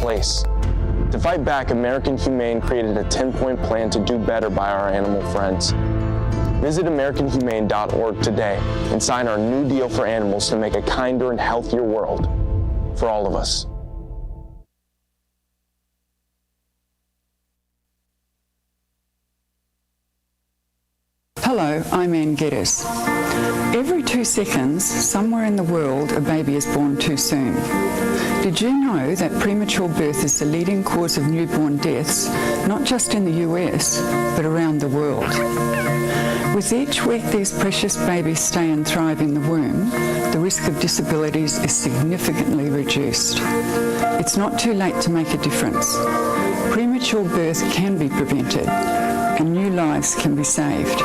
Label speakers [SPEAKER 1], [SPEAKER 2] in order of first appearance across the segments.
[SPEAKER 1] place. To fight back, American Humane created a 10-point plan to do better by our animal friends. Visit AmericanHumane.org today and sign our new deal for animals to make a kinder and healthier world for all of us.
[SPEAKER 2] Hello, I'm Ann Geddes. Every 2 seconds, somewhere in the world, a baby is born too soon. Did you know that premature birth is the leading cause of newborn deaths, not just in the US, but around the world? With each week these precious babies stay and thrive in the womb, the risk of disabilities is significantly reduced. It's not too late to make a difference. Premature birth can be prevented, and new lives can be saved.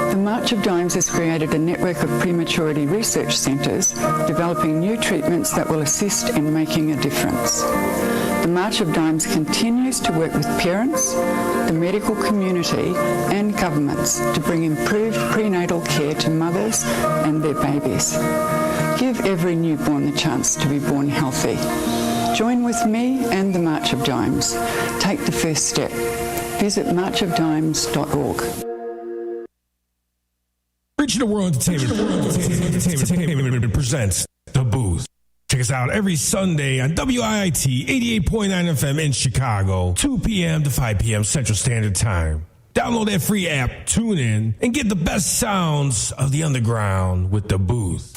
[SPEAKER 2] The March of Dimes has created a network of prematurity research centres developing new treatments that will assist in making a difference. The March of Dimes continues to work with parents, the medical community and governments to bring improved prenatal care to mothers and their babies. Give every newborn the chance to be born healthy. Join with me and the March of Dimes. Take the first step. Visit marchofdimes.org.
[SPEAKER 3] Regional World Entertainment presents The Booth. Check us out every Sunday on WIIT 88.9 FM in Chicago, 2 p.m. to 5 p.m. Central Standard Time. Download that free app, tune in, and get the best sounds of the underground with The Booth.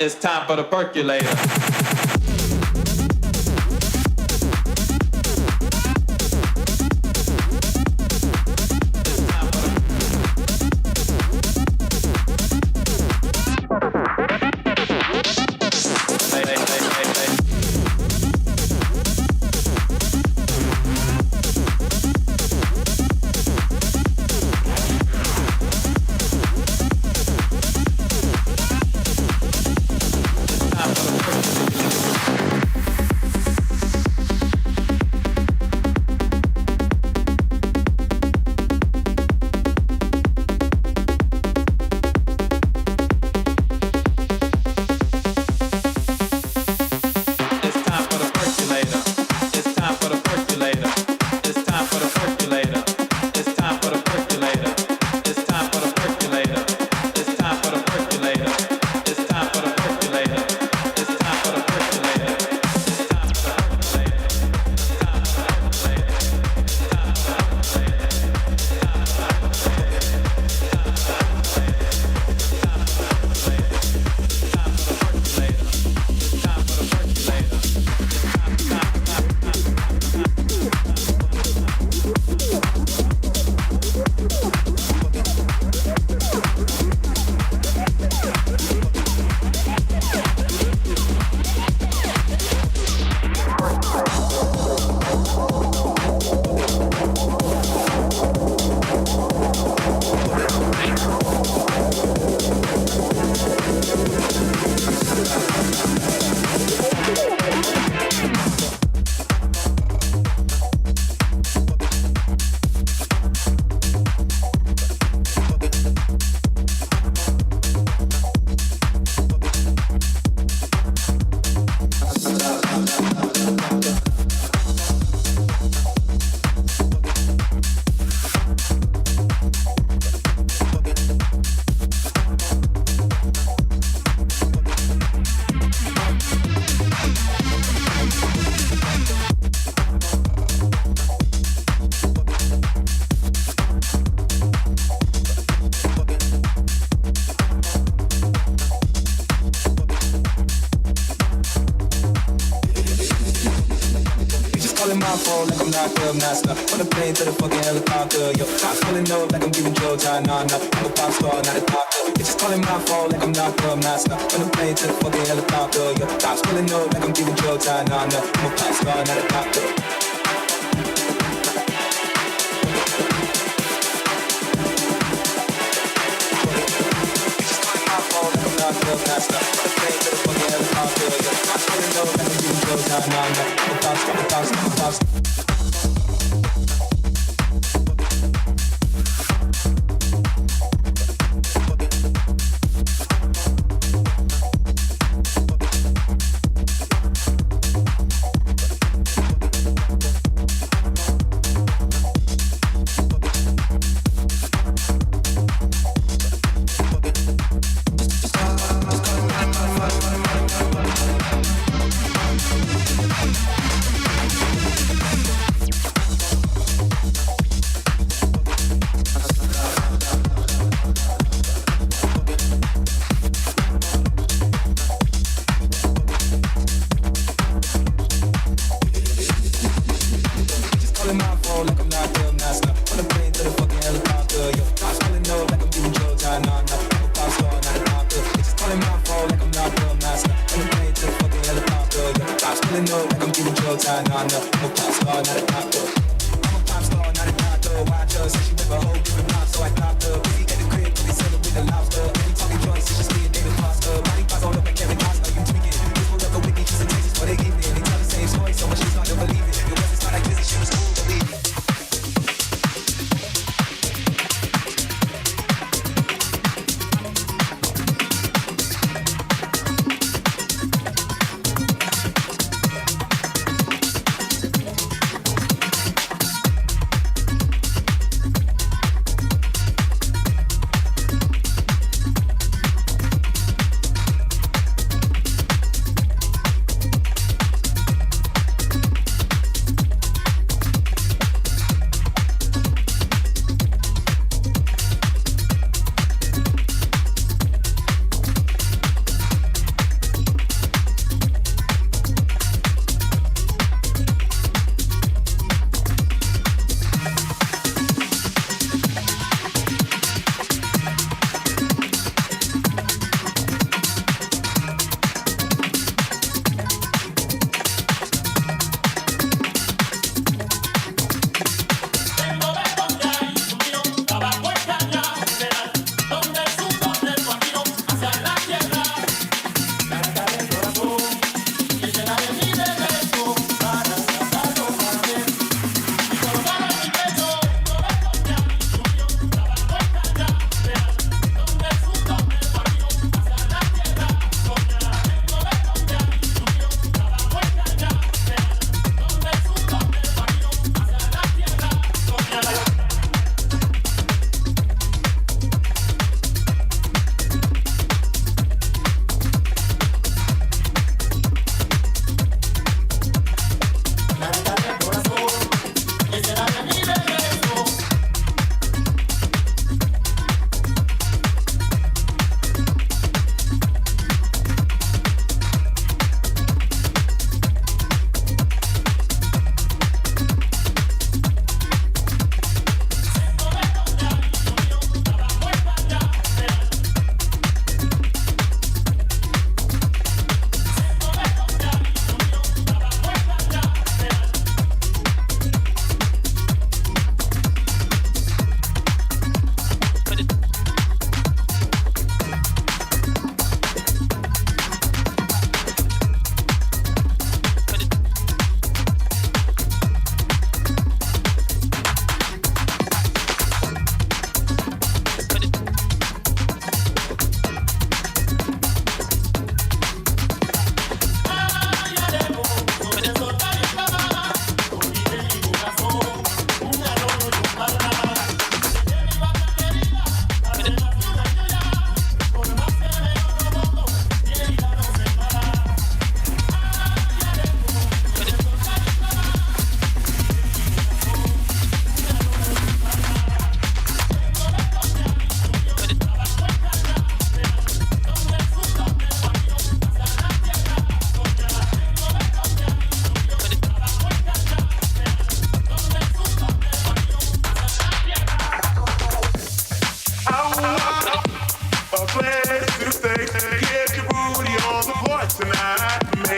[SPEAKER 4] It's time for the percolator.
[SPEAKER 5] my phone like I'm not the master. On the plane to the fucking helicopter, yo. Cops pulling up like I'm giving Joe time, nah, nah. I'm a pop star, not a doctor. Bitches calling my phone like I'm not the master. On the plane to the fucking helicopter, yo. Cops pulling up like I'm giving Joe time, nah, nah. I'm a pop star, not a doctor. Master. On the plane to the fucking helicopter, yo. Cops pulling up like I'm giving Joe time, nah, nah. I'm a pop star, I'm a pop star.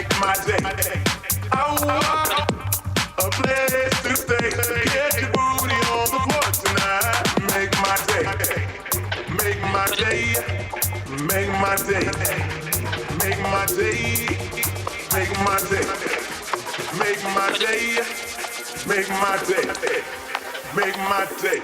[SPEAKER 6] make my day. I want a place to stay. Get your booty on the floor tonight. Make my day. Make my day. Make my day. Make my day. Make my day. Make my day. Make my day. Make my day.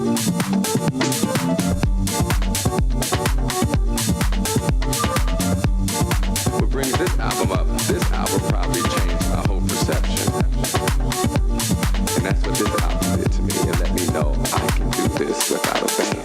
[SPEAKER 7] What brings this album up? This album probably changed my whole perception. And that's what this album did to me, and let me know I can do this without a band.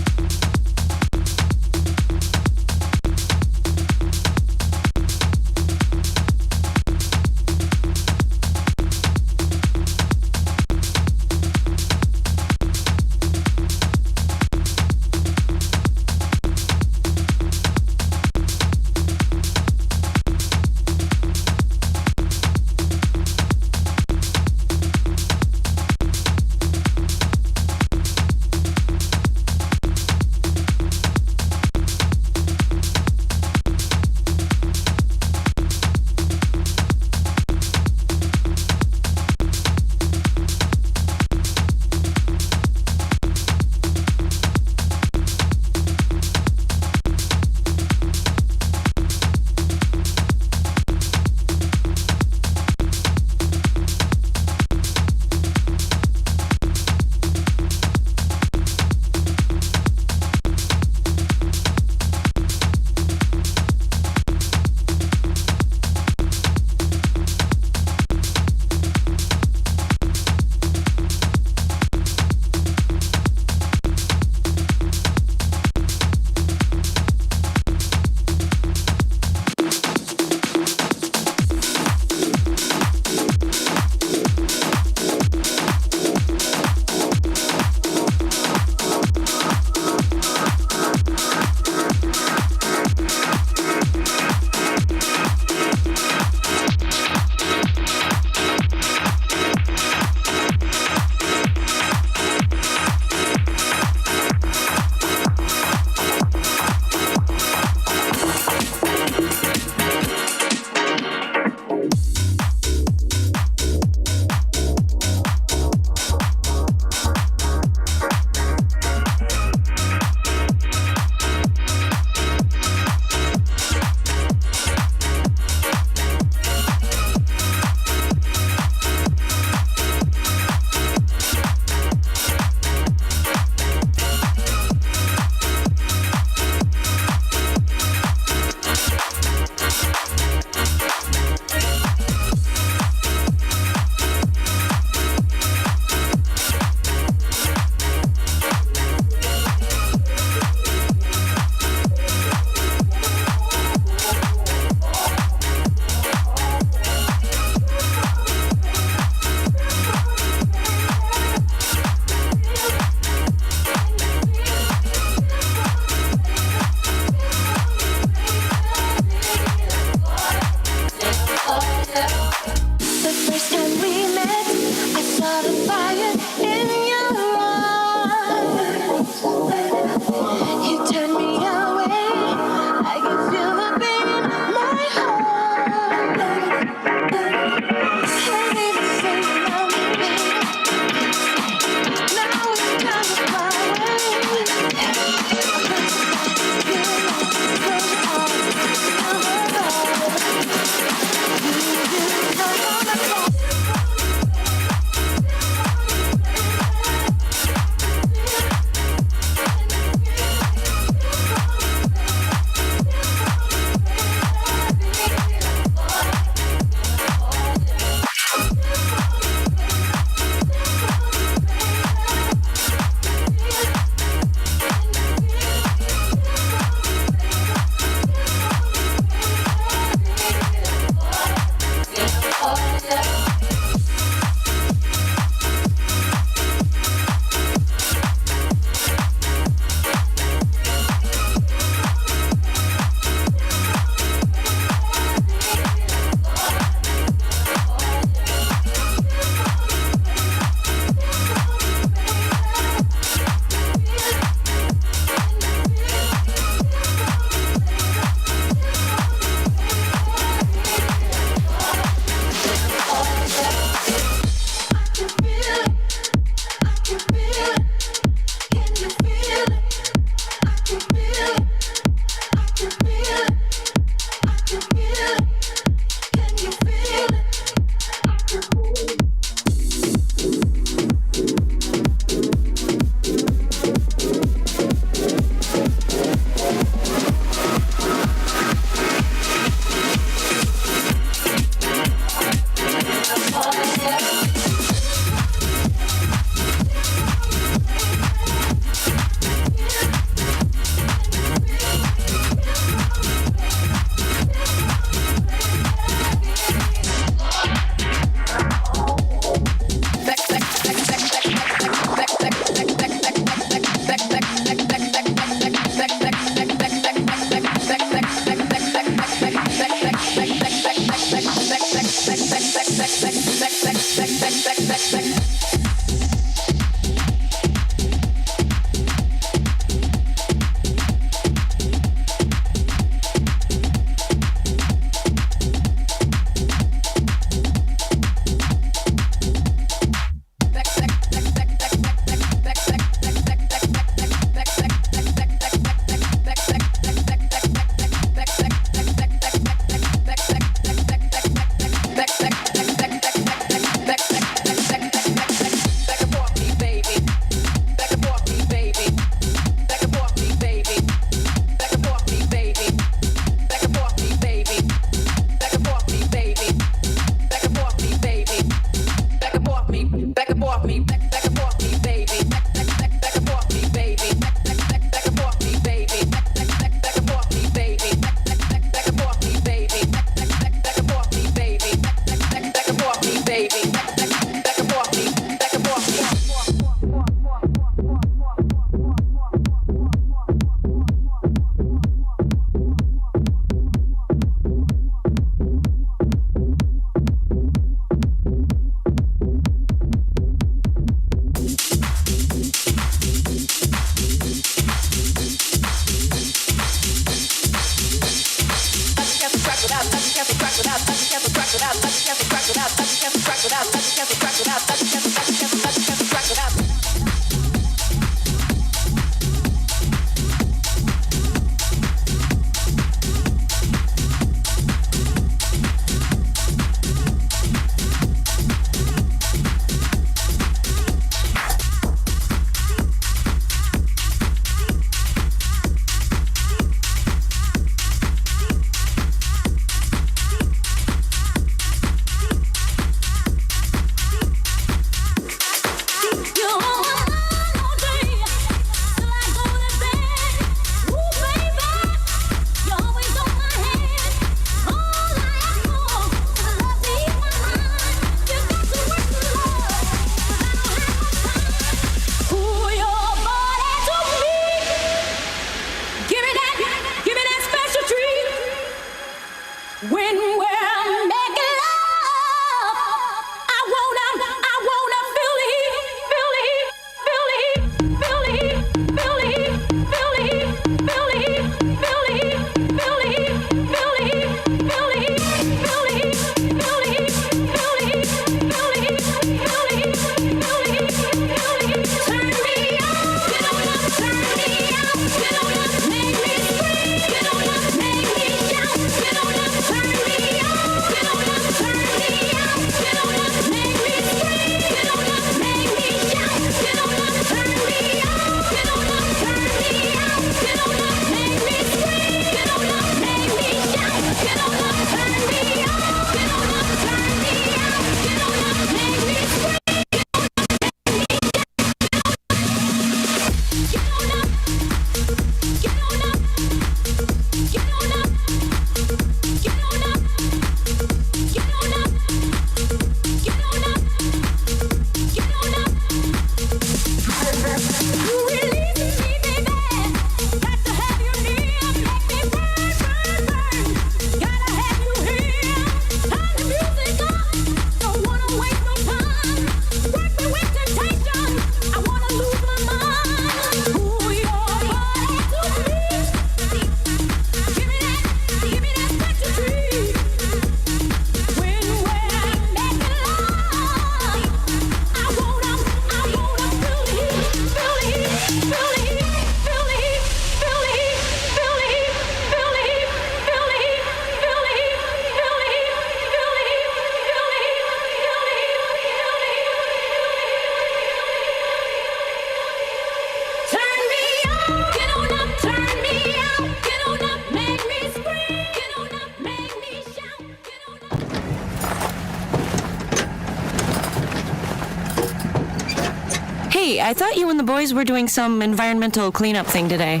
[SPEAKER 8] Hey, I thought you and the boys were doing some environmental cleanup thing today.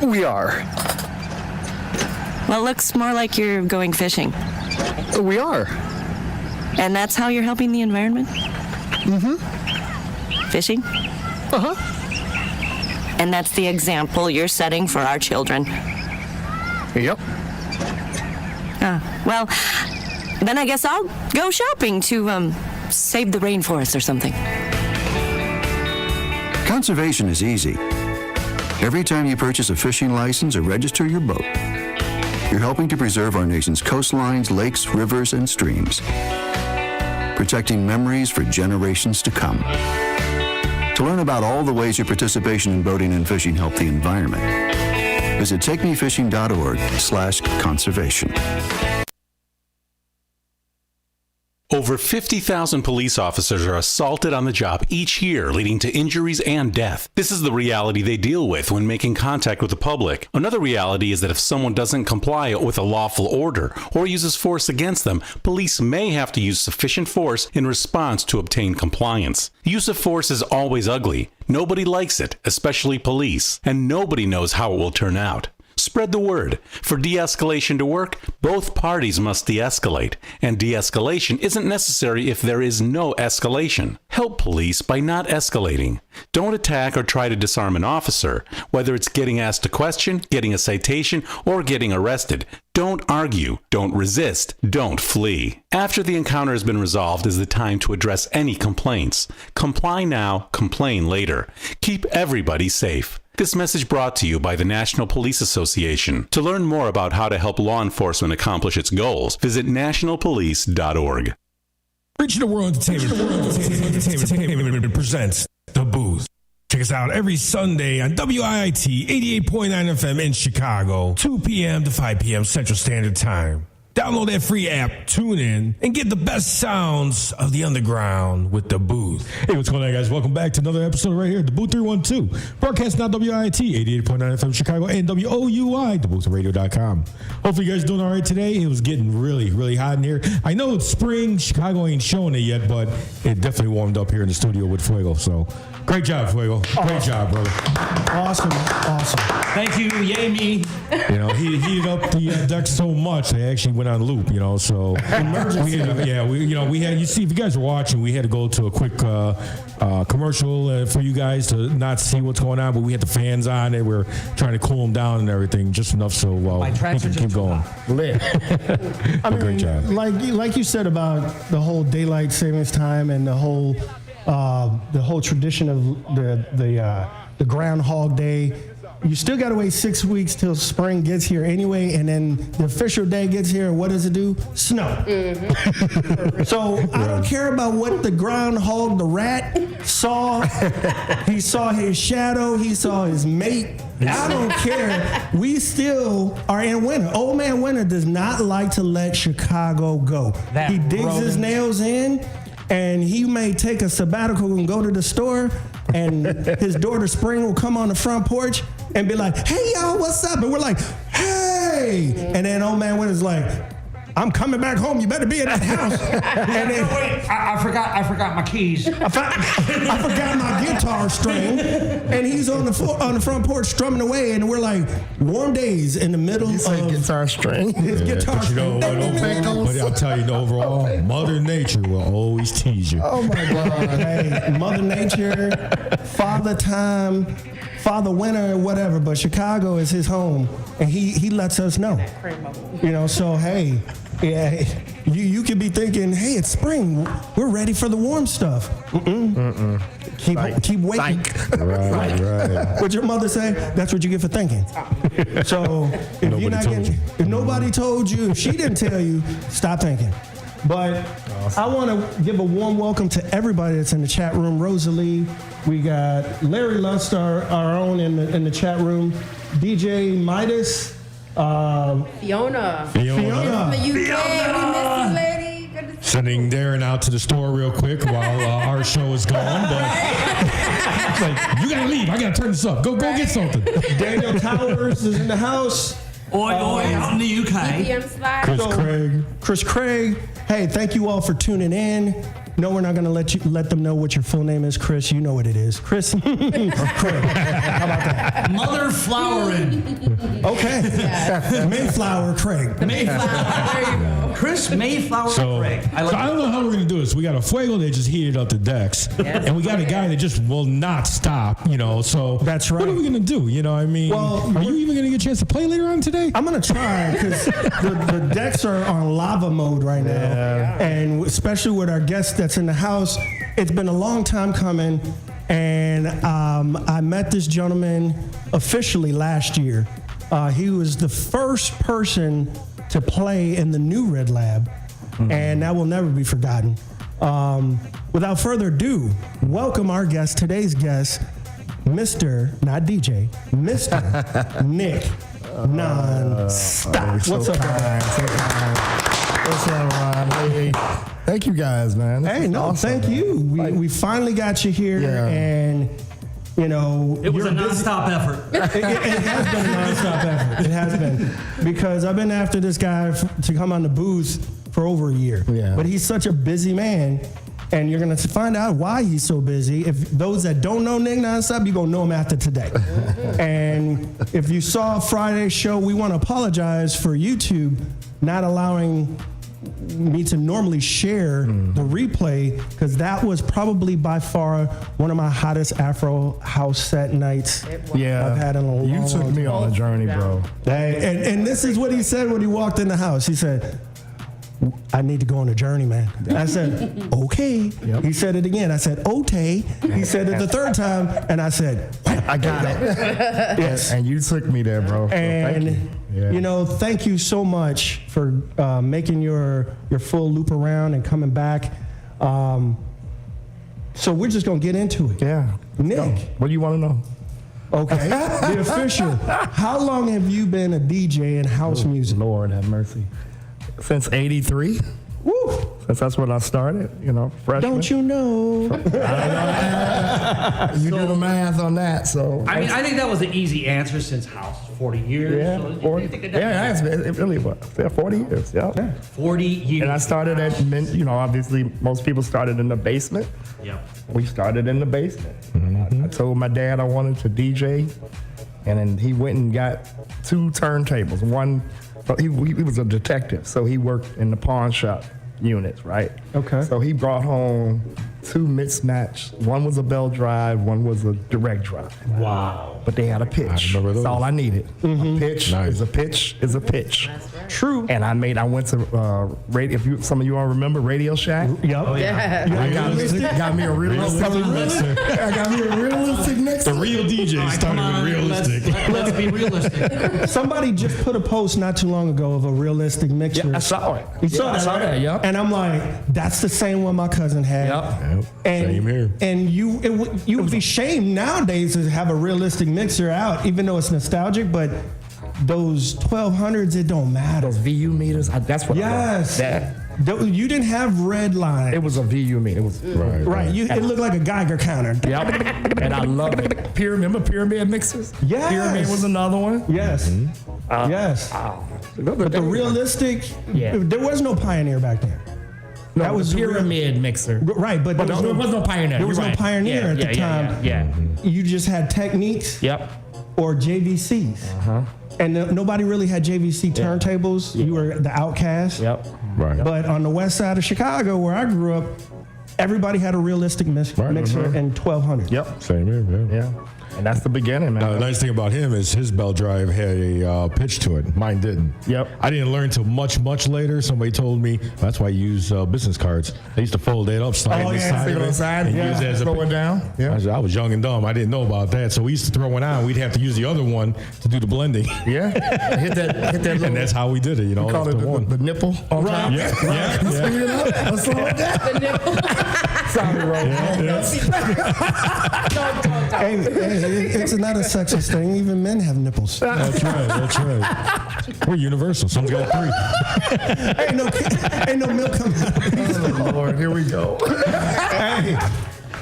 [SPEAKER 9] We are.
[SPEAKER 8] Well, it looks more like you're going fishing.
[SPEAKER 9] We are.
[SPEAKER 8] And that's how you're helping the environment? Fishing?
[SPEAKER 9] Uh-huh.
[SPEAKER 8] And that's the example you're setting for our children?
[SPEAKER 9] Yep.
[SPEAKER 8] Well, then I guess I'll go shopping to, save the rainforest or something.
[SPEAKER 10] Conservation is easy. Every time you purchase a fishing license or register your boat, you're helping to preserve our nation's coastlines, lakes, rivers, and streams, protecting memories for generations to come. To learn about all the ways your participation in boating and fishing help the environment, visit takemefishing.org/conservation.
[SPEAKER 11] Over 50,000 police officers are assaulted on the job each year, leading to injuries and death. This is the reality they deal with when making contact with the public. Another reality is that if someone doesn't comply with a lawful order or uses force against them, police may have to use sufficient force in response to obtain compliance. The use of force is always ugly. Nobody likes it, especially police, and nobody knows how it will turn out. Spread the word. For de-escalation to work, both parties must de-escalate, and de-escalation isn't necessary if there is no escalation. Help police by not escalating. Don't attack or try to disarm an officer, whether it's getting asked a question, getting a citation, or getting arrested. Don't argue, don't resist, don't flee. After the encounter has been resolved is the time to address any complaints. Comply now, complain later. Keep everybody safe. This message brought to you by the National Police Association. To learn more about how to help law enforcement accomplish its goals, visit nationalpolice.org.
[SPEAKER 3] Regional World Entertainment presents The Booth. Check us out every Sunday on WIIT 88.9 FM in Chicago, 2 p.m. to 5 p.m. Central Standard Time. Download that free app, tune in, and get the best sounds of the underground with The Booth. Hey, what's going on, guys? Welcome back to another episode right here, DaBooth312. Broadcasting on WIIT 88.9 FM Chicago and WOUI, DaBoothRadio.com. Hopefully you guys are doing all right today. It was getting really, really hot in here. I know it's spring. Chicago ain't showing it yet, but it definitely warmed up here in the studio with Fueggo. So great job, Fueggo. Great job, brother.
[SPEAKER 12] Awesome.
[SPEAKER 13] Thank you, yay me.
[SPEAKER 3] You know, he heated up the deck so much they actually went on loop. You know, so we had. You see, if you guys are watching, we had to go to a quick commercial for you guys to not see what's going on, but we had the fans on. They were trying to cool them down and everything, just enough so we can keep going.
[SPEAKER 12] Lit. I mean,
[SPEAKER 3] great job.
[SPEAKER 12] Like you said about the whole daylight savings time and the whole tradition of the Groundhog Day. You still got to wait 6 weeks till spring gets here anyway, and then the official day gets here, and what does it do? Snow. Mm-hmm. So I don't care about what the groundhog, the rat, saw. He saw his shadow. He saw his mate. I don't care. We still are in winter. Old man Winter does not like to let Chicago go. He digs his nails in, and he may take a sabbatical and go to the store, and his daughter Spring will come on the front porch and be like, "Hey, y'all, what's up?" And we're like, "Hey." And then old man Winter's like, "I'm coming back home. You better be in that house." And then,
[SPEAKER 13] wait, I forgot my keys.
[SPEAKER 12] I forgot my guitar string. And he's on the front porch strumming away, and we're like, warm days in the middle of
[SPEAKER 9] guitar string.
[SPEAKER 12] His guitar string.
[SPEAKER 3] But I'll tell you, overall, Mother Nature will always tease you.
[SPEAKER 12] Oh my God! Hey, Mother Nature, Father Time, Father Winter, whatever. But Chicago is his home, and he lets us know. You know, so hey. Yeah, you could be thinking, hey, it's spring. We're ready for the warm stuff. Keep waiting.
[SPEAKER 3] Right.
[SPEAKER 12] What'd your mother say? That's what you get for thinking. So if nobody told you, if she didn't tell you, stop thinking. But I want to give a warm welcome to everybody that's in the chat room. Rosalie, we got Larry Lust, our own in the chat room. DJ Midas.
[SPEAKER 14] Fiona from the UK. We miss you, lady. Good to see
[SPEAKER 3] Sending Darren out to the store real quick while our show is gone. But like, you gotta leave. I gotta turn this up. Go get something.
[SPEAKER 12] Daniel Towers is in the house.
[SPEAKER 13] Oi, I'm in the UK.
[SPEAKER 12] Chris Craig. Hey, thank you all for tuning in. No, we're not going to let them know what your full name is, Chris. You know what it is. Chris Craig. How about that?
[SPEAKER 13] Mother Flowering.
[SPEAKER 12] Okay. Yeah. Mayflower Craig.
[SPEAKER 13] Mayflower. There you go. Chris Mayflower Craig.
[SPEAKER 3] I don't know how we're going to do this. We got a Fueggo that just heated up the decks. Yes. And we got a guy that just will not stop, so.
[SPEAKER 12] That's right.
[SPEAKER 3] What are we going to do? I mean, are you even going to get a chance to play later on today?
[SPEAKER 12] I'm going to try because the decks are on lava mode right now. Yeah. And especially with our guest that's in the house, it's been a long time coming. And I met this gentleman officially last year. He was the first person to play in the new Red Lab, and that will never be forgotten. Without further ado, welcome our guest, today's guest, Mr. Not DJ, Mr. Nick NonStop.
[SPEAKER 9] What's up, guys? What's up, Ron? Hey, thank you guys, man.
[SPEAKER 12] This awesome, thank you. We finally got you here, and
[SPEAKER 13] it was a nonstop effort.
[SPEAKER 12] It has been a nonstop effort. It has been, because I've been after this guy to come on the booth for over a year. Yeah. But he's such a busy man, and you're gonna find out why he's so busy. If those that don't know Nick NonStop, you're gonna know him after today. And if you saw Friday's show, we want to apologize for YouTube not allowing me to normally share the replay, because that was probably by far one of my hottest Afro house set nights I've had in a long time.
[SPEAKER 9] You took me on a journey, bro.
[SPEAKER 12] And this is what he said when he walked in the house. He said, I need to go on a journey, man. I said, okay. Yep. He said it again. I said, okay. He said it the third time, and I said,
[SPEAKER 9] I got it.
[SPEAKER 12] Yes.
[SPEAKER 9] And you took me there, bro. So
[SPEAKER 12] and
[SPEAKER 9] thank you.
[SPEAKER 12] Thank you so much for making your full loop around and coming back. So we're just gonna get into it.
[SPEAKER 9] Yeah.
[SPEAKER 12] Nick,
[SPEAKER 9] what do you want to know?
[SPEAKER 12] Okay. The official. How long have you been a DJ in house music?
[SPEAKER 9] Lord have mercy. Since '83.
[SPEAKER 12] Woo!
[SPEAKER 9] Since that's when I started, freshman.
[SPEAKER 12] Don't you know?
[SPEAKER 9] You do the math on that, so.
[SPEAKER 13] I think that was an easy answer since house is 40 years.
[SPEAKER 9] Yeah,
[SPEAKER 13] so
[SPEAKER 9] 40. It really was. Yeah, 40 years. Yeah.
[SPEAKER 13] 40 years.
[SPEAKER 9] And I started at, obviously most people started in the basement.
[SPEAKER 13] Yep.
[SPEAKER 9] We started in the basement. I told my dad I wanted to DJ, and then he went and got 2 turntables. One. He was a detective, so he worked in the pawn shop units, right?
[SPEAKER 12] Okay.
[SPEAKER 9] So he brought home 2 mismatched. One was a belt drive, one was a direct drive.
[SPEAKER 13] Wow.
[SPEAKER 9] But they had a pitch. That's all I needed. A pitch is a pitch is a pitch.
[SPEAKER 14] That's right.
[SPEAKER 12] True.
[SPEAKER 9] And I went to radio. Some of you all remember Radio Shack?
[SPEAKER 12] Yep.
[SPEAKER 14] Oh, yeah.
[SPEAKER 9] I got me a realistic. I got me a realistic mixer.
[SPEAKER 3] The real DJ started with realistic.
[SPEAKER 13] Let's be realistic.
[SPEAKER 12] Somebody just put a post not too long ago of a realistic mixer.
[SPEAKER 9] Yeah, I saw it.
[SPEAKER 12] You saw
[SPEAKER 9] I saw that. Yep.
[SPEAKER 12] And I'm like, that's the same one my cousin had.
[SPEAKER 9] Yep.
[SPEAKER 12] And,
[SPEAKER 3] Same here.
[SPEAKER 12] And you would be shamed nowadays to have a realistic mixer out, even though it's nostalgic, but those 1200s, it don't matter.
[SPEAKER 9] Those VU meters, that's what
[SPEAKER 12] yes.
[SPEAKER 9] I love.
[SPEAKER 12] You didn't have red line.
[SPEAKER 9] It was a VU meter. It was
[SPEAKER 12] right. It looked like a Geiger counter.
[SPEAKER 9] Yep. And I love it. Remember pyramid mixers?
[SPEAKER 12] Yes.
[SPEAKER 9] Pyramid was another one.
[SPEAKER 12] Yes. Yes. But the realistic, there was no Pioneer back then.
[SPEAKER 9] No,
[SPEAKER 12] that was
[SPEAKER 9] pyramid mixer.
[SPEAKER 12] Right, but there was no Pioneer. There was no Pioneer at the time.
[SPEAKER 9] Yeah.
[SPEAKER 12] You just had Techniques.
[SPEAKER 9] Yep.
[SPEAKER 12] Or JVCs. And nobody really had JVC turntables. You were the outcast.
[SPEAKER 9] Yep.
[SPEAKER 3] Right.
[SPEAKER 12] But on the west side of Chicago, where I grew up, everybody had a realistic mixer and 1200.
[SPEAKER 9] Yep.
[SPEAKER 3] Same here,
[SPEAKER 9] yeah. And that's the beginning, man.
[SPEAKER 3] Now, the nice thing about him is his belt drive had a pitch to it. Mine didn't.
[SPEAKER 9] Yep.
[SPEAKER 3] I didn't learn until much, much later. Somebody told me that's why you use business cards. They used to fold that up, slide
[SPEAKER 9] on the side,
[SPEAKER 3] and use it as
[SPEAKER 9] throw it down.
[SPEAKER 3] Yeah. I was young and dumb. I didn't know about that. So we used to throw one out. We'd have to use the other one to do the blending.
[SPEAKER 9] Yeah. Hit that little,
[SPEAKER 3] and that's how we did it. You know,
[SPEAKER 9] we call it the nipple on top.
[SPEAKER 3] Yeah.
[SPEAKER 9] Speed it up. Let's slow it down.
[SPEAKER 14] The nipple.
[SPEAKER 9] Sorry, Ron.
[SPEAKER 12] It's not a sexist thing. Even men have nipples.
[SPEAKER 3] That's right. We're universal. Someone's got 3.
[SPEAKER 12] ain't no milk coming out.
[SPEAKER 9] Oh, Lord, here we go.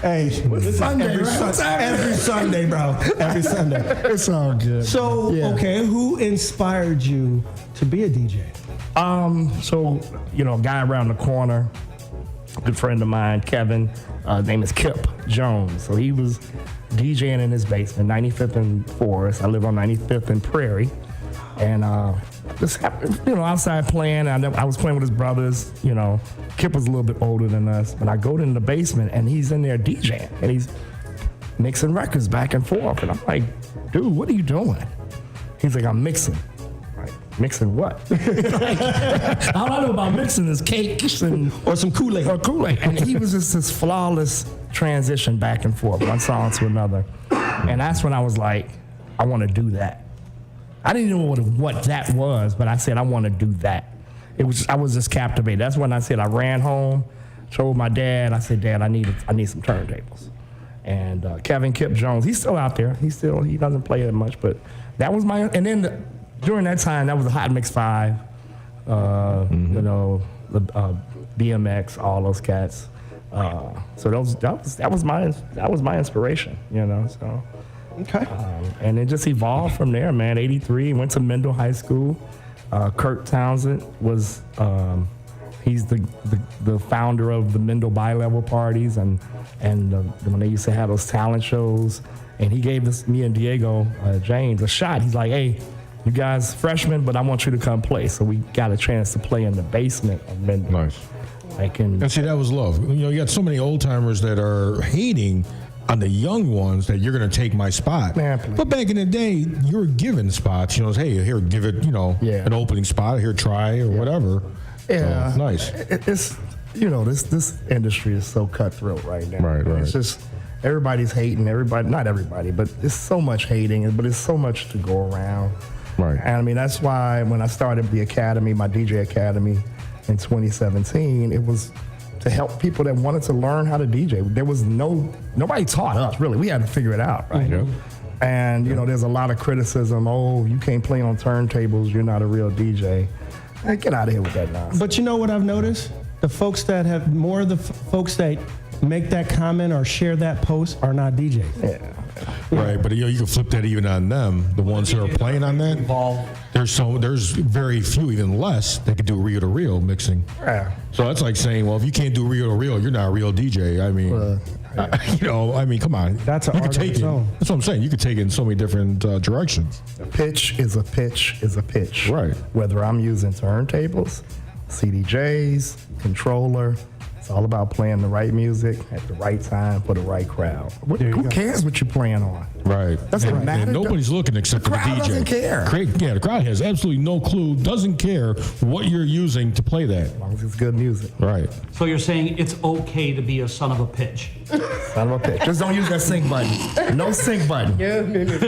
[SPEAKER 12] Hey,
[SPEAKER 9] Sunday,
[SPEAKER 12] every Sunday, bro. Every Sunday.
[SPEAKER 9] It's all good.
[SPEAKER 12] So, okay, who inspired you to be a DJ?
[SPEAKER 9] So, a guy around the corner good friend of mine, Kevin. His name is Kip Jones. So he was DJing in his basement, 95th and Forest. I live on 95th and Prairie. And just outside playing. I was playing with his brothers. Kip was a little bit older than us. But I go in the basement, and he's in there DJing. And he's mixing records back and forth. And I'm like, dude, what are you doing? He's like, I'm mixing. Like, mixing what? All I know about mixing is cakes or some Kool-Aid. And he was just this flawless transition back and forth, one song to another. And that's when I was like, I want to do that. I didn't know what that was, but I said, I want to do that. I was just captivated. That's when I said, I ran home, told my dad, I said, Dad, I need some turntables. And Kevin Kip Jones, he's still out there. He doesn't play that much, but that was and then during that time, that was a Hot Mix 5, the BMX, all those cats. So that was my inspiration, so.
[SPEAKER 12] Okay.
[SPEAKER 9] And it just evolved from there, man. 83, went to Mendel High School. Kurt Townsend was, he's the founder of the Mendel Bi-Level parties and when they used to have those talent shows. And he gave me and Diego James a shot. He's like, hey, you guys freshmen, but I want you to come play. So we got a chance to play in the basement of Mendel.
[SPEAKER 3] Nice. And see, that was love. You got so many old timers that are hating on the young ones that you're going to take my spot. But back in the day, you were given spots. Hey, here, give it, an opening spot. Here, try or whatever.
[SPEAKER 9] Yeah,
[SPEAKER 3] so, nice.
[SPEAKER 9] It's this industry is so cutthroat right now.
[SPEAKER 3] Right.
[SPEAKER 9] It's just everybody's hating. Not everybody, but it's so much hating. But it's so much to go around.
[SPEAKER 3] Right.
[SPEAKER 9] And I mean, that's why when I started the academy, my DJ academy in 2017, it was to help people that wanted to learn how to DJ. There was nobody taught us, really. We had to figure it out, right?
[SPEAKER 3] Mm-hmm.
[SPEAKER 9] And, there's a lot of criticism. Oh, you can't play on turntables. You're not a real DJ. Hey, get out of here with that nonsense.
[SPEAKER 12] But you know what I've noticed? The folks that have, more of the folks that make that comment or share that post are not DJs.
[SPEAKER 9] Yeah.
[SPEAKER 3] Right, but you can flip that even on them, the ones who are playing on that. There's very few, even less, that can do reel-to-reel mixing.
[SPEAKER 9] Yeah.
[SPEAKER 3] So that's like saying, well, if you can't do reel-to-reel, you're not a real DJ. I mean, come on.
[SPEAKER 12] That's an art of its own.
[SPEAKER 3] That's what I'm saying. You could take it in so many different directions.
[SPEAKER 9] A pitch is a pitch is a pitch.
[SPEAKER 3] Right.
[SPEAKER 9] Whether I'm using turntables, CDJs, controller, it's all about playing the right music at the right time for the right crowd. Who cares what you're playing on?
[SPEAKER 3] Right.
[SPEAKER 9] That's what matters.
[SPEAKER 3] And nobody's looking except for the DJ.
[SPEAKER 9] The crowd doesn't care.
[SPEAKER 3] The crowd has absolutely no clue, doesn't care what you're using to play that.
[SPEAKER 9] As long as it's good music.
[SPEAKER 3] Right.
[SPEAKER 13] So you're saying it's okay to be a son of a pitch?
[SPEAKER 9] Son of a pitch. Just don't use that sync button. No sync button.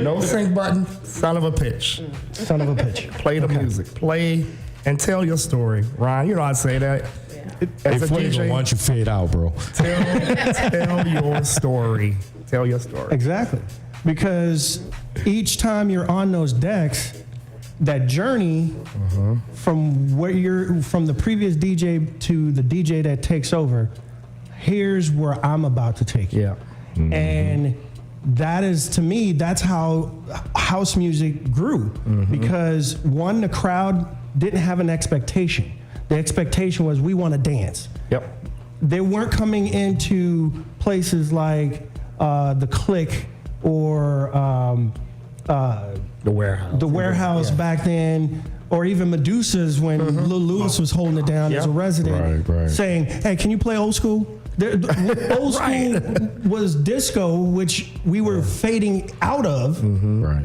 [SPEAKER 9] No sync button. Son of a pitch.
[SPEAKER 12] Son of a pitch.
[SPEAKER 9] Play the music. Play and tell your story. Ron, I say that. As a DJ,
[SPEAKER 3] why don't you fade out, bro?
[SPEAKER 9] Tell your story. Tell your story.
[SPEAKER 12] Exactly. Because each time you're on those decks, that journey from the previous DJ to the DJ that takes over, here's where I'm about to take you.
[SPEAKER 9] Yeah.
[SPEAKER 12] Mm-hmm. And that is, to me, that's how house music grew. Mm-hmm. Because one, the crowd didn't have an expectation. The expectation was, we want to dance.
[SPEAKER 9] Yep.
[SPEAKER 12] They weren't coming into places like the Click or
[SPEAKER 9] the Warehouse.
[SPEAKER 12] The Warehouse back then, or even Medusa's when Lil Lewis was holding it down as a resident, saying, "Hey, can you play old school?" Old school was disco, which we were fading out of,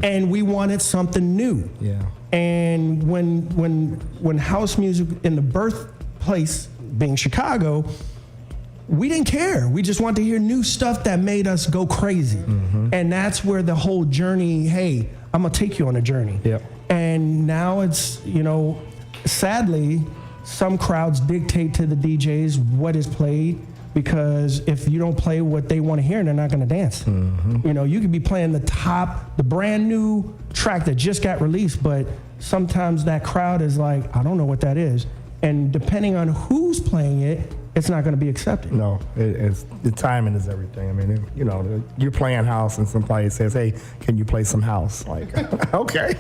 [SPEAKER 12] and we wanted something new.
[SPEAKER 9] Yeah.
[SPEAKER 12] And when house music in the birthplace being Chicago, we didn't care. We just wanted to hear new stuff that made us go crazy. And that's where the whole journey, hey, I'm gonna take you on a journey.
[SPEAKER 9] Yep.
[SPEAKER 12] And now it's, sadly, some crowds dictate to the DJs what is played, because if you don't play what they want to hear, they're not going to dance. You could be playing the brand new track that just got released, but sometimes that crowd is like, I don't know what that is. And depending on who's playing it, it's not going to be accepted.
[SPEAKER 9] No, it's the timing is everything. I mean, you know, you're playing house and somebody says, "Hey, can you play some house?" Like, okay,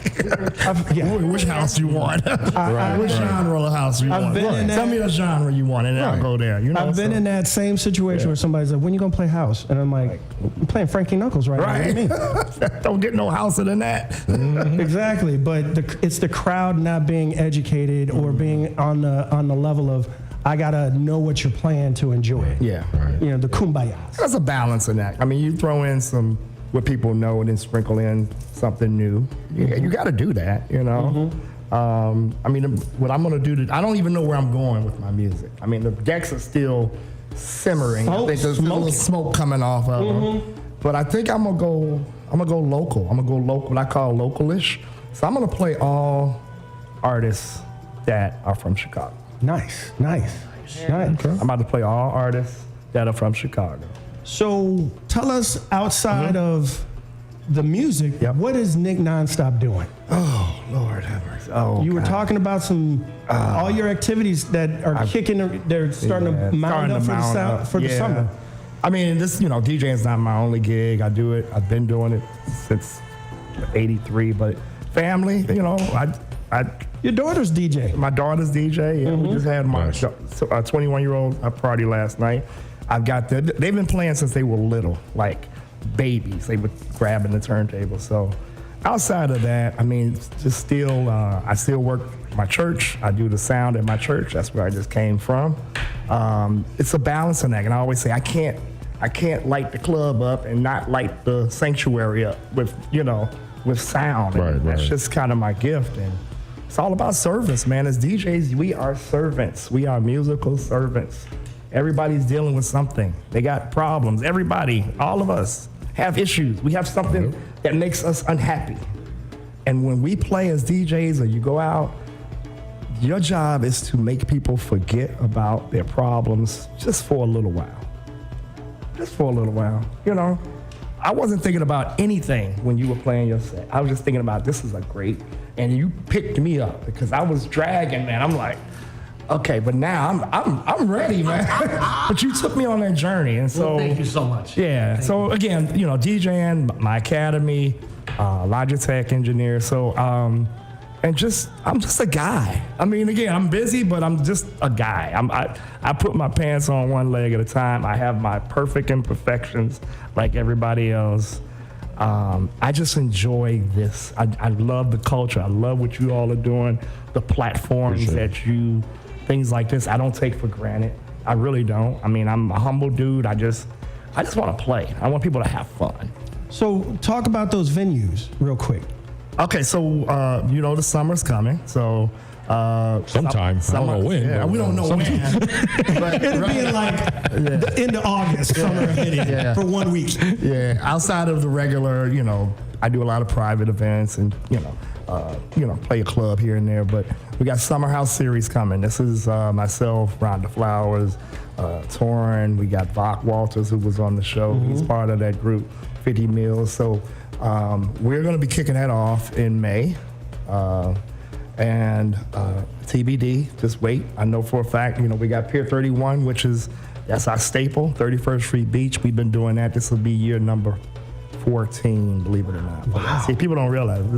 [SPEAKER 9] which house you want? Which genre of house you want? Tell me the genre you want, and I'll go there. You know,
[SPEAKER 12] I've been in that same situation where somebody's like, "When you gonna play house?" And I'm like, "I'm playing Frankie Knuckles right now." What do you mean?
[SPEAKER 9] Don't get no houser than that.
[SPEAKER 12] Exactly, but it's the crowd not being educated or being on the level of, I gotta know what you're playing to enjoy it.
[SPEAKER 9] Yeah,
[SPEAKER 12] you know, the kumbaya.
[SPEAKER 9] There's a balance in that. I mean, you throw in some what people know and then sprinkle in something new. You got to do that, you know. I mean, what I'm gonna do, I don't even know where I'm going with my music. I mean, the decks are still simmering. I think there's a little smoke coming off of them. But I think I'm gonna go local. I'm gonna go local. What I call localish. So I'm gonna play all artists that are from Chicago.
[SPEAKER 12] Nice. Okay.
[SPEAKER 9] I'm about to play all artists that are from Chicago.
[SPEAKER 12] So tell us, outside of the music, what is Nick NonStop doing?
[SPEAKER 9] Oh, Lord have mercy. Oh,
[SPEAKER 12] you were talking about some all your activities that are they're starting to mount up for the summer.
[SPEAKER 9] I mean, this, you know, DJing is not my only gig. I do it. I've been doing it since '83. But family, you know,
[SPEAKER 12] your daughter's DJ.
[SPEAKER 9] My daughter's DJ. Yeah, we just had my 21-year-old party last night. They've been playing since they were little, like babies. They were grabbing the turntable. So outside of that, I mean, just still, I still work my church. I do the sound at my church. That's where I just came from. It's a balancing act, and I always say I can't light the club up and not light the sanctuary up with sound. That's just kind of my gift, and it's all about service, man. As DJs, we are servants. We are musical servants. Everybody's dealing with something. They got problems. Everybody, all of us have issues. We have something that makes us unhappy. And when we play as DJs or you go out, your job is to make people forget about their problems just for a little while. Just for a little while. You know, I wasn't thinking about anything when you were playing your set. I was just thinking about, this is a great, and you picked me up because I was dragging, man. I'm like, okay, but now I'm ready, man. But you took me on that journey, and so
[SPEAKER 13] thank you so much.
[SPEAKER 9] Yeah. So again, you know, DJing, my academy, Logitech engineer. So I'm just a guy. I mean, again, I'm busy, but I'm just a guy. I put my pants on one leg at a time. I have my perfect imperfections like everybody else. I just enjoy this. I love the culture. I love what you all are doing, the platforms things like this, I don't take for granted. I really don't. I mean, I'm a humble dude. I just want to play. I want people to have fun.
[SPEAKER 12] So talk about those venues real quick.
[SPEAKER 9] Okay, so you know the summer's coming. So
[SPEAKER 3] sometime. I don't know when.
[SPEAKER 9] Yeah, we don't know when.
[SPEAKER 12] But it'll be in like the end of August, summer hitting for 1 week.
[SPEAKER 9] Yeah, outside of the regular, you know, I do a lot of private events and play a club here and there. But we got Summer House Series coming. This is myself, Rhonda Flowers, Torrin. We got Bach Walters, who was on the show. He's part of that group, 50 Mills. So we're going to be kicking that off in May. And TBD, just wait. I know for a fact, you know, we got Pier 31, that's our staple, 31st Street Beach. We've been doing that. This will be year number 14, believe it or not. Wow. See, people don't realize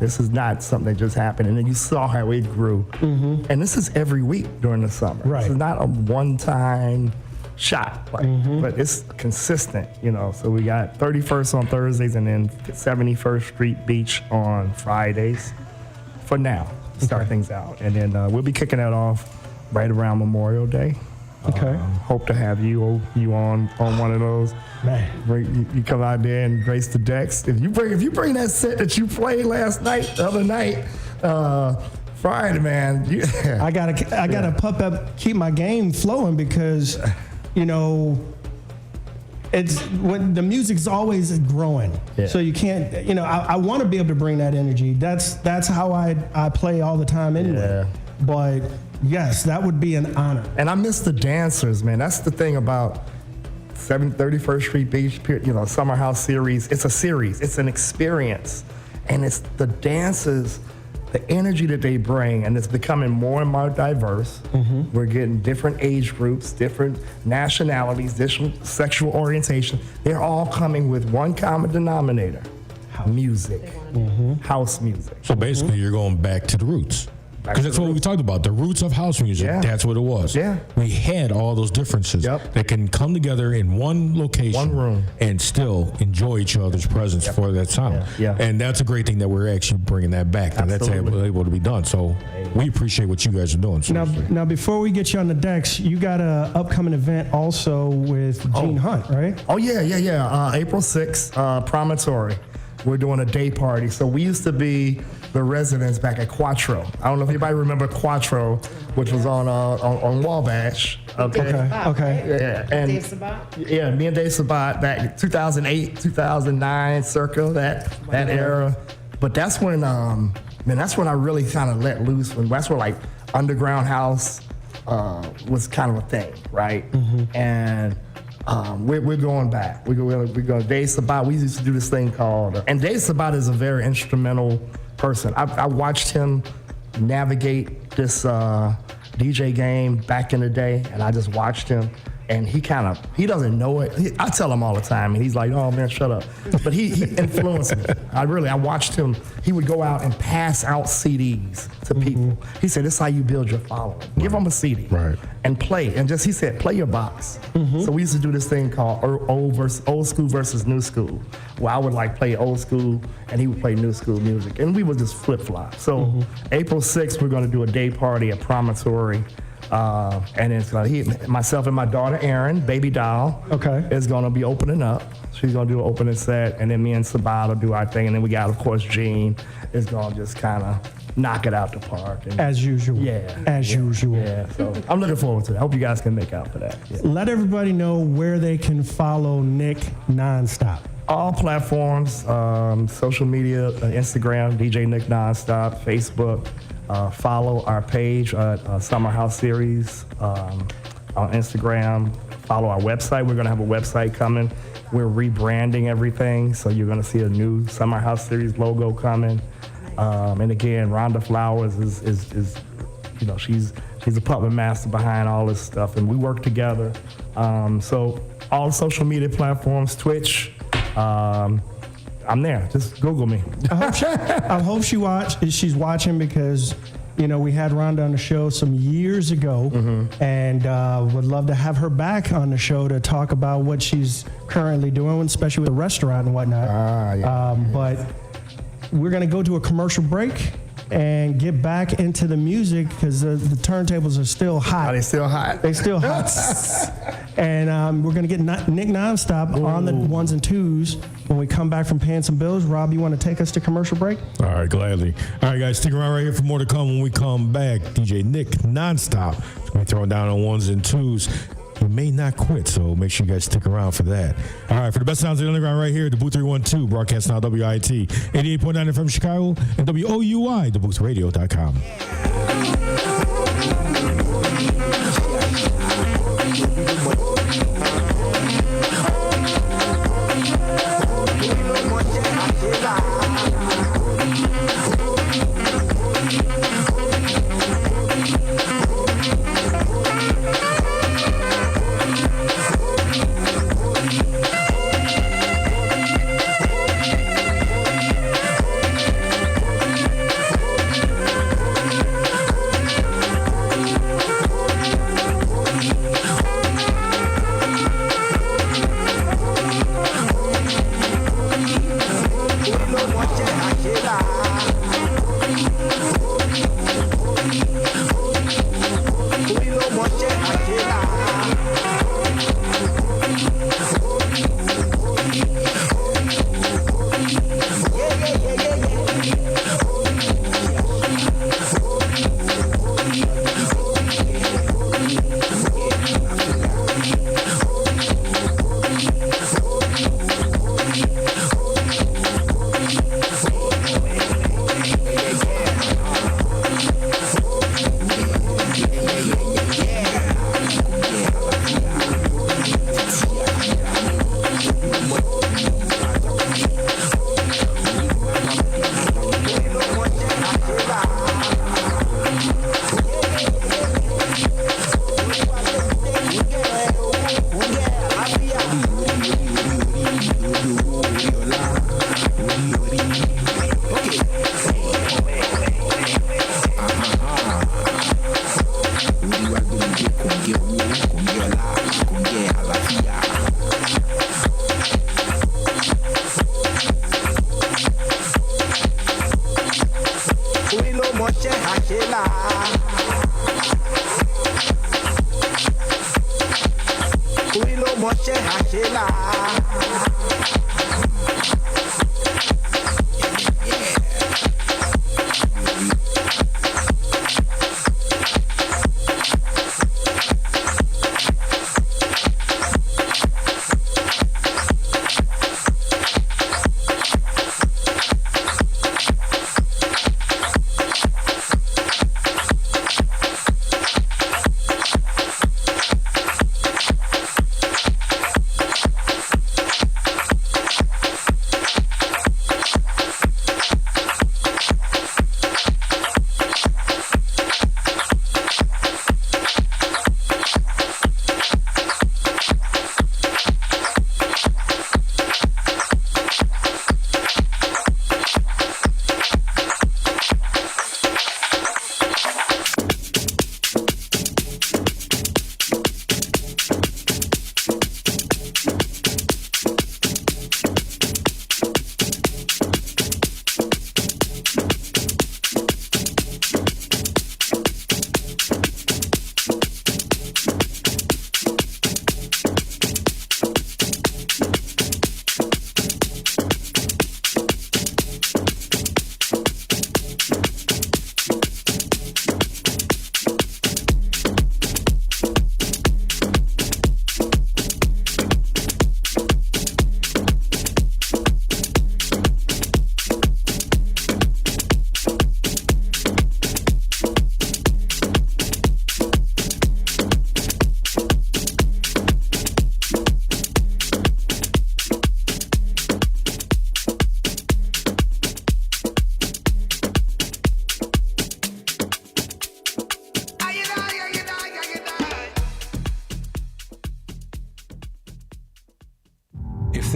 [SPEAKER 9] this is not something that just happened. And then you saw how it grew. And this is every week during the summer.
[SPEAKER 12] Right.
[SPEAKER 9] This is not a one-time shot, but it's consistent, you know. So we got 31st on Thursdays and then 71st Street Beach on Fridays for now, to start things out. And then we'll be kicking that off right around Memorial Day.
[SPEAKER 12] Okay.
[SPEAKER 9] Hope to have you on one of those.
[SPEAKER 12] Man,
[SPEAKER 9] you come out there and grace the decks. If you bring that set that you played the other night, Friday, man.
[SPEAKER 12] I gotta keep my game flowing because, you know, it's when the music's always growing. Yeah. So you can't, you know, I want to be able to bring that energy. That's how I play all the time anyway. Yeah. But yes, that would be an honor.
[SPEAKER 9] And I miss the dancers, man. That's the thing about 31st Street Beach, you know, Summer House Series. It's a series. It's an experience. And it's the dancers. the energy that they bring, and it's becoming more and more diverse. We're getting different age groups, different nationalities, different sexual orientation. They're all coming with one common denominator: music, house music.
[SPEAKER 3] So basically, you're going back to the roots. Because that's what we talked about, the roots of house music.
[SPEAKER 9] Yeah.
[SPEAKER 3] That's what it was.
[SPEAKER 9] Yeah.
[SPEAKER 3] We had all those differences that can come together in one location,
[SPEAKER 9] one room,
[SPEAKER 3] and still enjoy each other's presence for that sound. And that's a great thing that we're actually bringing that back, and that's able to be done. So we appreciate what you guys are doing.
[SPEAKER 12] Now, before we get you on the decks, you got an upcoming event also with Gene Hunt, right?
[SPEAKER 9] Oh, yeah. April 6th, Promontory. We're doing a day party. So we used to be the residents back at Quattro. I don't know if anybody remember Quattro, which was on Wabash. Okay. Yeah. And
[SPEAKER 14] Dave Sabat?
[SPEAKER 9] Yeah, me and Dave Sabat back in 2008, 2009, circa that era. But that's when that's when I really kind of let loose. That's where like underground house was kind of a thing, right? And we're going back. We're going. Dave Sabat. We used to do this thing called, and Dave Sabat is a very instrumental person. I watched him navigate this DJ game back in the day, and I just watched him. And he doesn't know it. I tell him all the time, and he's like, "Oh man, shut up." But he influenced me. I watched him. He would go out and pass out CDs to people. He said, "This is how you build your following. Give them a CD, and play." And he said, "Play your box." So we used to do this thing called old school versus new school, where I would like play old school, and he would play new school music, and we would just flip flop. So April 6th, we're going to do a day party at Promontory. And it's myself and my daughter Erin, baby doll, is gonna be opening up. She's gonna do an opening set, and then me and Sabat will do our thing, and then we got, of course, Gene is gonna just kind of knock it out the park. And,
[SPEAKER 12] as usual. As usual.
[SPEAKER 9] Yeah. So I'm looking forward to it. I hope you guys can make out for that. Yeah.
[SPEAKER 12] Let everybody know where they can follow Nick NonStop.
[SPEAKER 9] All platforms, social media, Instagram, DJ Nick NonStop, Facebook. Follow our page at Summer House Series on Instagram. Follow our website. We're going to have a website coming. We're rebranding everything, so you're going to see a new Summer House Series logo coming. And again, Rhonda Flowers is she's a puppet master behind all this stuff, and we work together. So all social media platforms, Twitch. I'm there. Just Google me.
[SPEAKER 12] I hope she's watching, because we had Rhonda on the show some years ago, and would love to have her back on the show to talk about what she's currently doing, especially with the restaurant and whatnot. But we're going to go to a commercial break and get back into the music, because the turntables are still hot.
[SPEAKER 9] Are they still hot?
[SPEAKER 12] They're still hot. And we're going to get Nick NonStop on the ones and twos when we come back from paying some bills. Rob, you want to take us to commercial break?
[SPEAKER 3] All right, gladly. All right, guys, stick around right here for more to come when we come back. DJ Nick NonStop. We're throwing down on ones and twos. We may not quit, so make sure you guys stick around for that. All right, for the best sounds of the underground right here, DaBooth312, broadcast now, WIT, 88.9 FM Chicago, and WOUI, DaBoothRadio.com.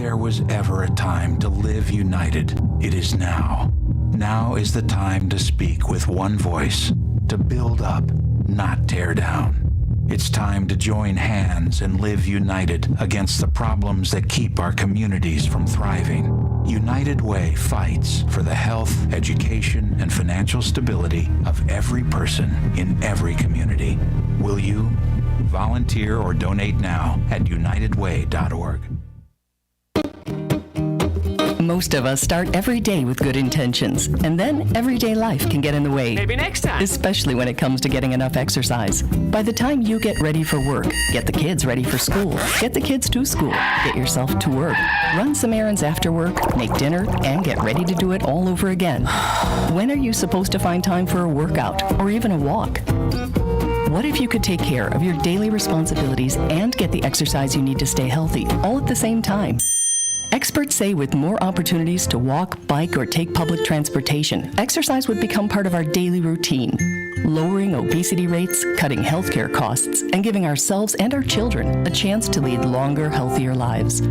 [SPEAKER 15] there was ever a time to live united, it is now. Now is the time to speak with one voice, to build up, not tear down. It's time to join hands and live united against the problems that keep our communities from thriving. United Way fights for the health, education, and financial stability of every person in every community. Will you? Volunteer or donate now at unitedway.org.
[SPEAKER 16] Most of us start every day with good intentions, and then everyday life can get in the way.
[SPEAKER 17] Maybe next time.
[SPEAKER 16] Especially when it comes to getting enough exercise. By the time you get ready for work, get the kids ready for school, get the kids to school, get yourself to work, run some errands after work, make dinner, and get ready to do it all over again. When are you supposed to find time for a workout or even a walk? What if you could take care of your daily responsibilities and get the exercise you need to stay healthy all at the same time? Experts say with more opportunities to walk, bike, or take public transportation, exercise would become part of our daily routine, lowering obesity rates, cutting healthcare costs, and giving ourselves and our children a chance to lead longer, healthier lives.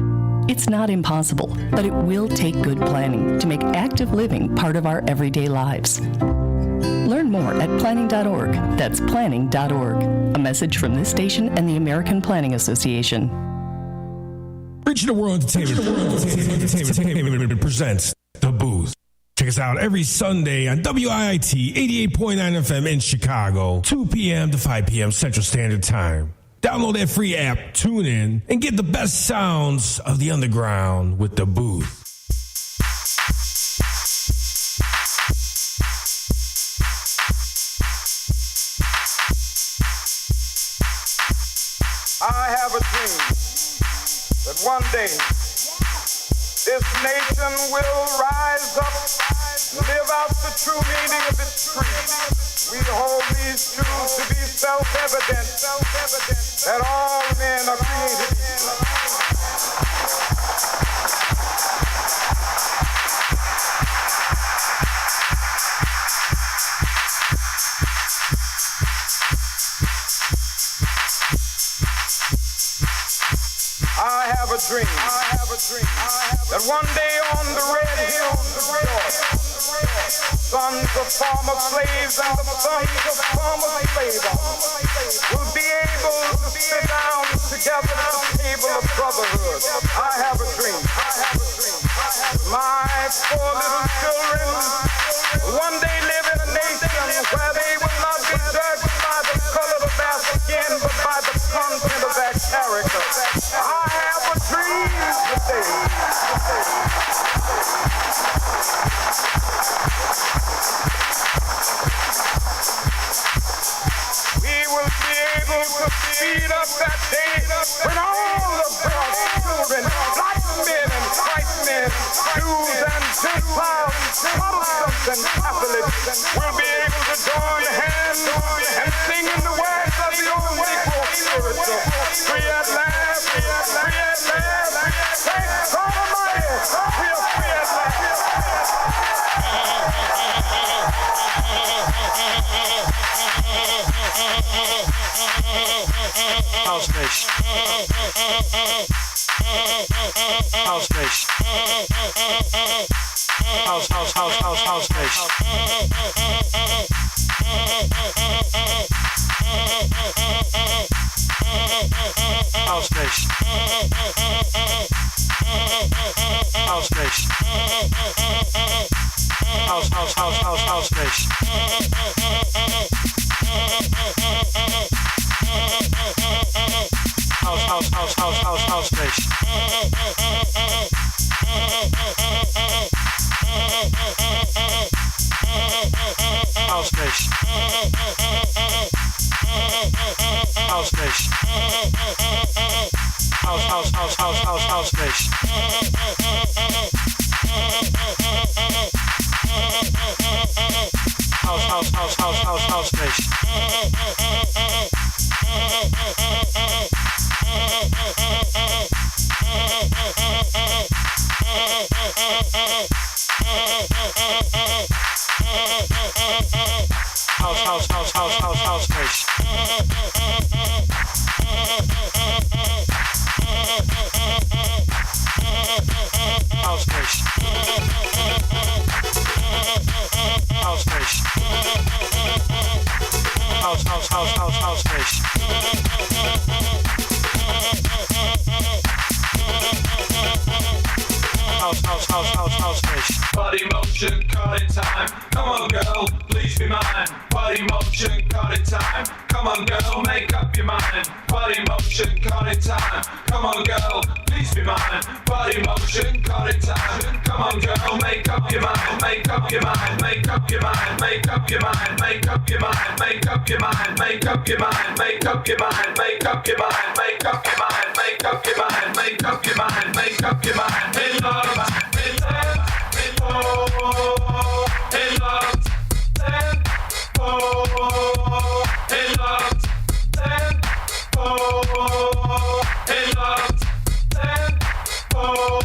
[SPEAKER 16] It's not impossible, but it will take good planning to make active living part of our everyday lives. Learn more at planning.org. That's planning.org. A message from this station and the American Planning Association.
[SPEAKER 3] Regional World Entertainment presents The Booth. Check us out every Sunday on WIIT 88.9 FM in Chicago, 2 p.m. to 5 p.m. Central Standard Time. Download that free app, tune in, and get the best sounds of the underground with The Booth.
[SPEAKER 18] I have a dream that one day this nation will rise up and live out the true meaning of its creed. We hold these truths to be self-evident that all men are created equal. I have a dream that one day on the red hills of Georgia, sons of former slaves and the sons of former slave owners will be able to sit down together at the table of brotherhood. I have a dream. My 4 little children will one day live in a nation where they will not lead up that day when all the broad children, black men and white men, Jews and Gentiles, Protestants and Catholics will be able to join hands and sing in the words of the old Negro spiritual. Free at last, free at last, thank God Almighty, we are free at last.
[SPEAKER 17] House Nation. House Nation. House Nation. House Nation. House Nation. House Nation. House Nation. House Nation. House Nation. House Nation. House Nation. House Nation. House Nation. House Nation. House Nation. House Nation.
[SPEAKER 4] Body motion, call it time. Come on, girl, please be mine. Body motion, call it time. Come on, girl, make up your mind. Body motion, call it time. Come on, girl, please be mine. Body motion, call it time. Come on, girl, make up your mind. Make up your mind. Make up your mind. Make up your mind. Make up your mind. Make up your mind. Make up your mind. Make up your mind. Make up your mind. Make up your mind. Make up your mind. Make up your mind. Make up your mind. Hey, love, hey, love, hey, oh, hey, love, hey, oh, hey, love, hey, oh, hey, love, hey, oh.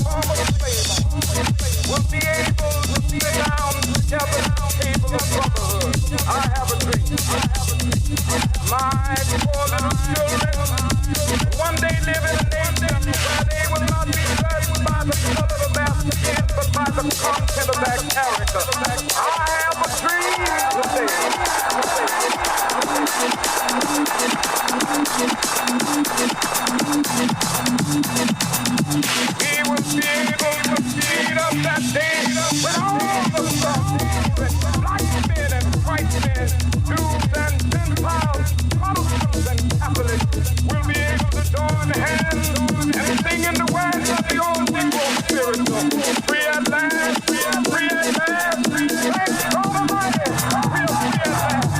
[SPEAKER 18] former slaves will be able to sit down together at the table of brotherhood. I have a dream. My poor little children one day live in a nation where they will not be judged by the color of their skin, but by the content of their character. I have a dream today. We will be able to speed up that day when all the suffering, black men and white men, Jews and Gentiles, Protestants and Catholics will be able to join hands and sing in the words of the old Negro spiritual. Free at last, free at last, thank God Almighty, we'll free at last.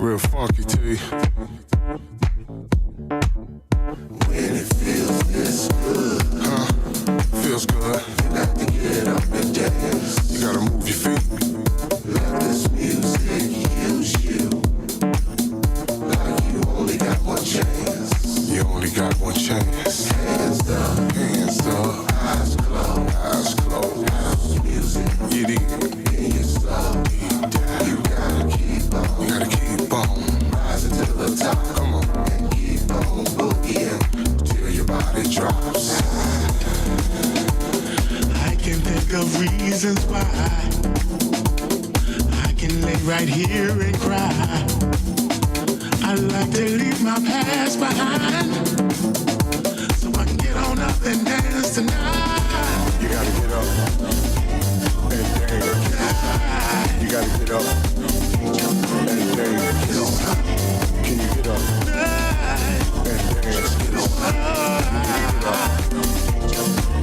[SPEAKER 6] real funky to you. When it feels this good, huh? Feels good. You got to get up and dance. You gotta move your feet. Let this music use you. Like you only got one chance. You only got one chance. Hands up, eyes closed, eyes closed. House music, it is. In your soul, deep down. You gotta keep on. You gotta keep on. Rising to the top. Come on. And keep on boogieing till your body drops.
[SPEAKER 19] I can think of reasons why I can lay right here and cry. I like to leave my past behind so I can get on up and dance tonight.
[SPEAKER 6] You gotta get up and dance. You gotta get up and dance. Can you get up and dance? Can you get up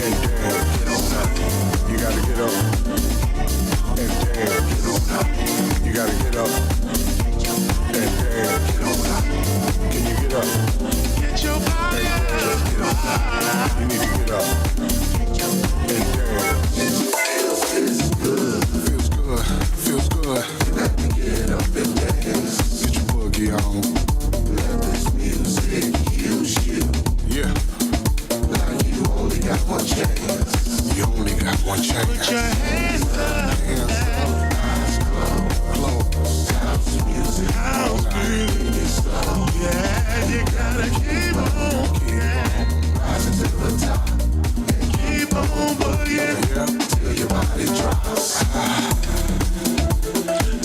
[SPEAKER 6] and dance? You gotta get up and dance. You gotta get up and dance. Can you get up?
[SPEAKER 19] Get your body up.
[SPEAKER 6] You need to get up and dance. Feels good. Feels good. Feels good. You got to get up and dance. Get your boogie on. Let this music use you. Yeah. Like you only got one chance. You only got one chance.
[SPEAKER 19] Put your hands up.
[SPEAKER 6] Hands up. Eyes closed. House music.
[SPEAKER 19] House music. Yeah, you gotta keep on.
[SPEAKER 6] Rising to the top.
[SPEAKER 19] And keep on boogieing
[SPEAKER 6] till your body drops.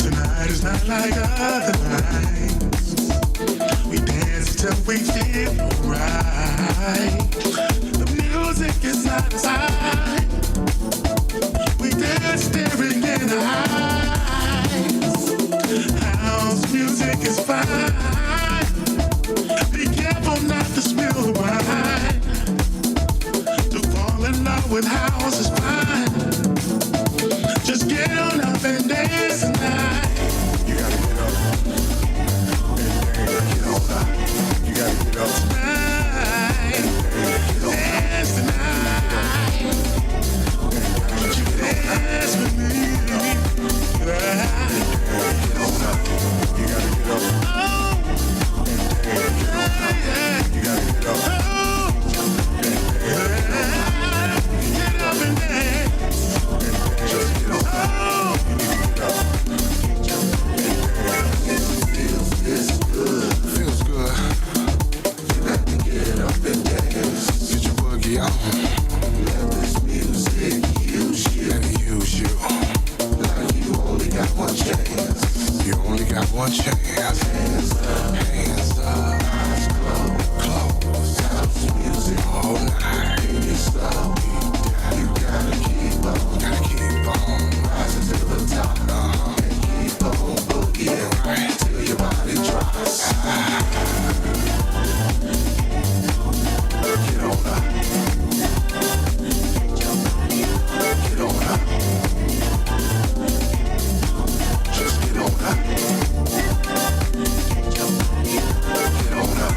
[SPEAKER 19] Tonight is not like other nights. We dance till we feel alright. The music is not inside. We dance staring in the eyes. House music is fine. Be careful not to spill the wine. To fall in love with house is fine. Just get on up and dance tonight.
[SPEAKER 6] You gotta get up and dance. Get on up. You gotta get up
[SPEAKER 19] tonight. Dance tonight. Won't you dance with me?
[SPEAKER 6] Get on up. You gotta get up and dance. You gotta get up and dance.
[SPEAKER 19] Get up and dance.
[SPEAKER 6] Just get on up. You need to get up and dance. Feels this good. Feels good. You got to get up and dance. Get your boogie on. Let this music use you. Let it use you. Like you only got one chance. You only got one chance. Hands up. Hands up. Eyes closed. House music all night. In your soul. You gotta keep on. Gotta keep on. Rising to the top. And keep on boogieing right till your body drops. Get on up. Get on up. Just get on up. Get on up.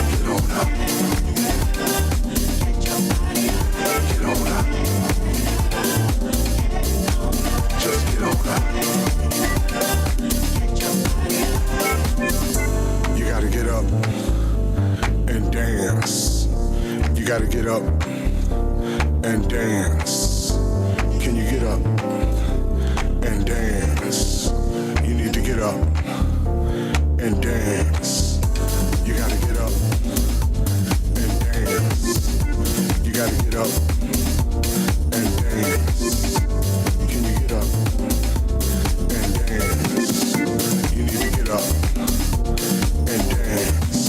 [SPEAKER 6] Get on up. Get on up. Just get on up. You gotta get up and dance. You gotta get up and dance. Can you get up and dance? You need to get up and dance. You gotta get up and dance. You gotta get up and dance. Can you get up and dance? You need to get up and dance.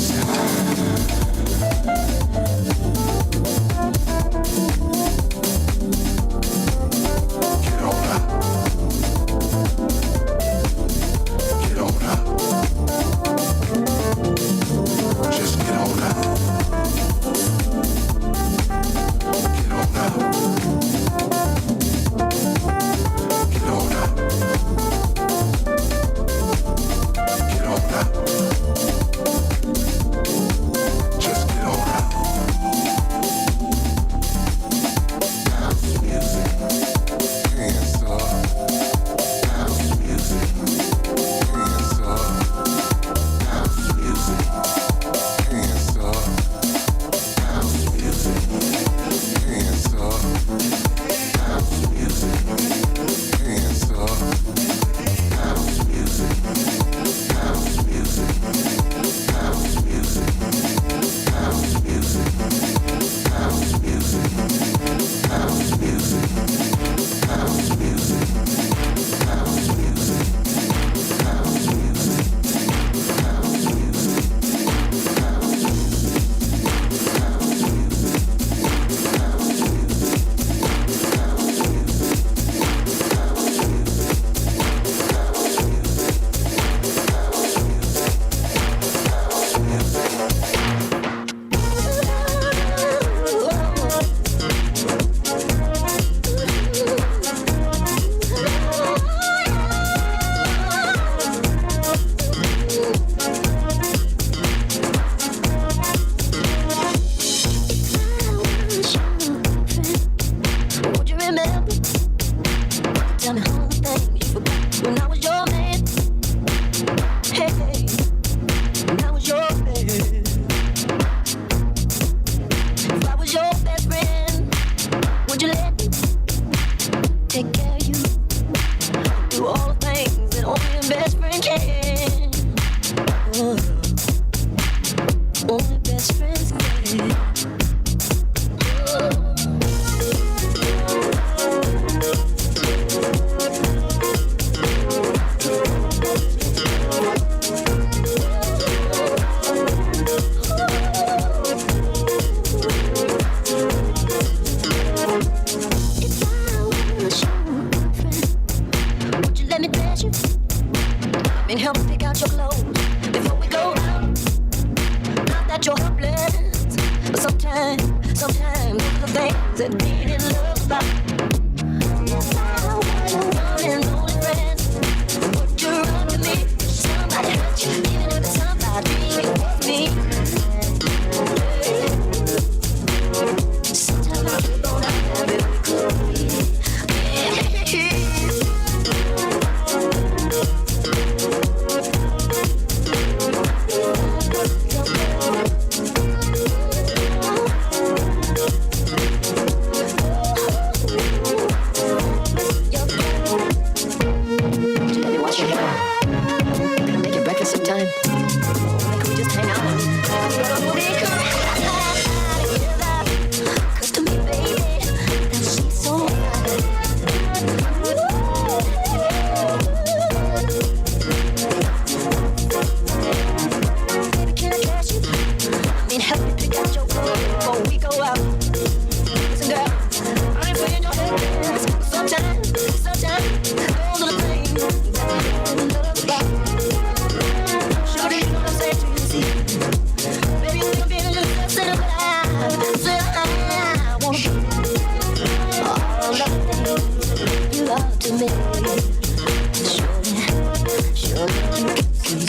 [SPEAKER 20] tell me all the things you forgot when I was your man. Hey, when I was your man. If I was your best friend, would you let me take care of you? Do all the things that only a best friend can. Only best friends can. Help me pick out your clothes before we go out. Not that you're helpless, but sometimes those are the things that being in love about. One and only friend, would you run to me? Somebody hurt you, even if it's somebody with me. Sometimes I keep on having it with me. Sometime. Can we just hang out? Cause to me, baby, that she's so baby, can I catch you? I mean, help me pick out your clothes before we go out. Listen, girl, I ain't playing your head. Sometimes, those are the things that we love about. Baby, you think I'm being a little sensitive, but I want all of the things you love to me. Surely you can see.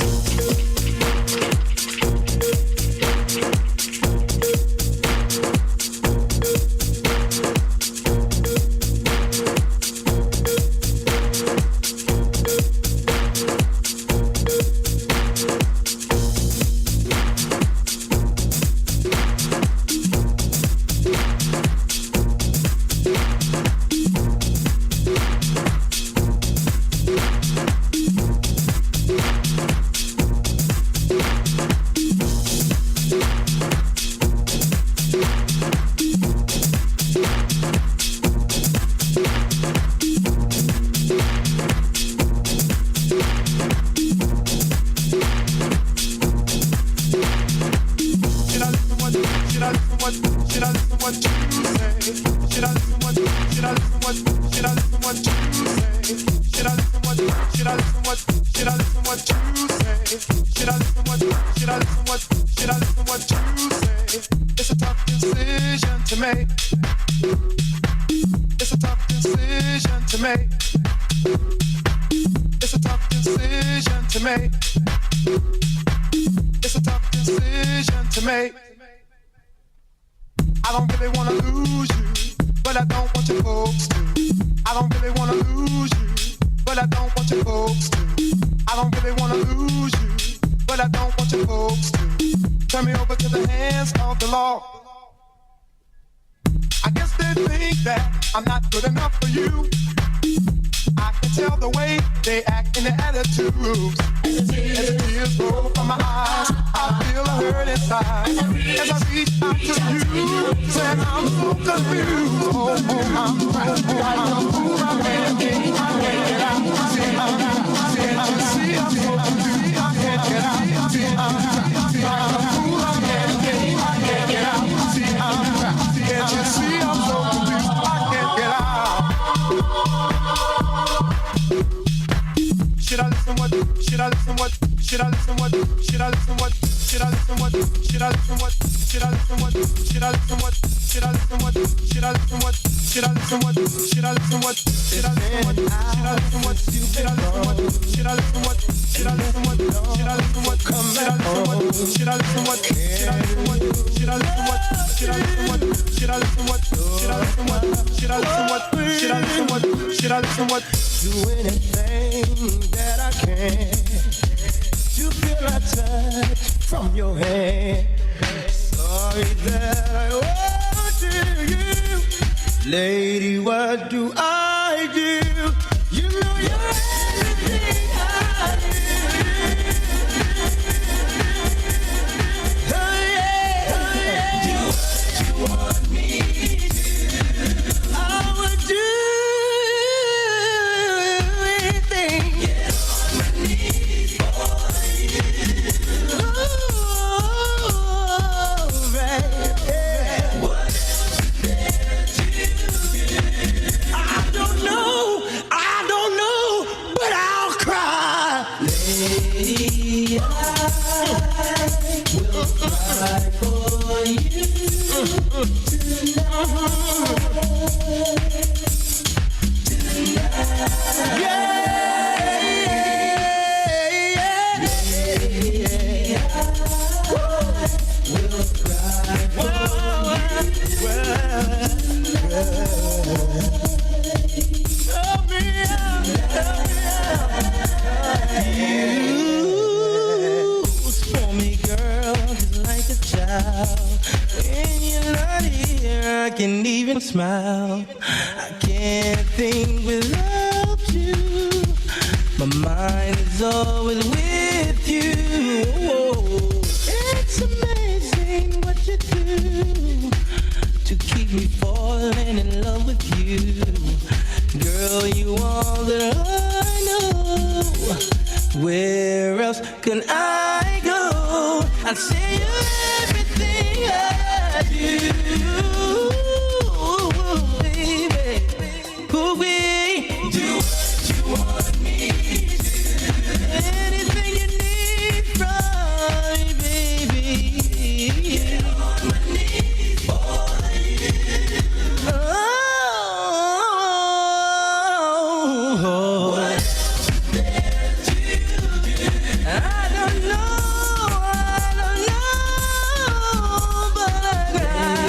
[SPEAKER 19] Do anything that I can to feel a touch from your hand. Sorry that I want you, lady. What do I do? You know you're everything I do. Oh yeah, do what you want me to. I would do. Can even smile. I can't think without you. My mind is always with you. Oh, it's amazing what you do to keep me falling in love with you. Girl, you all that I know. Where else can I go? I'd say you're everything I do. I don't know, but I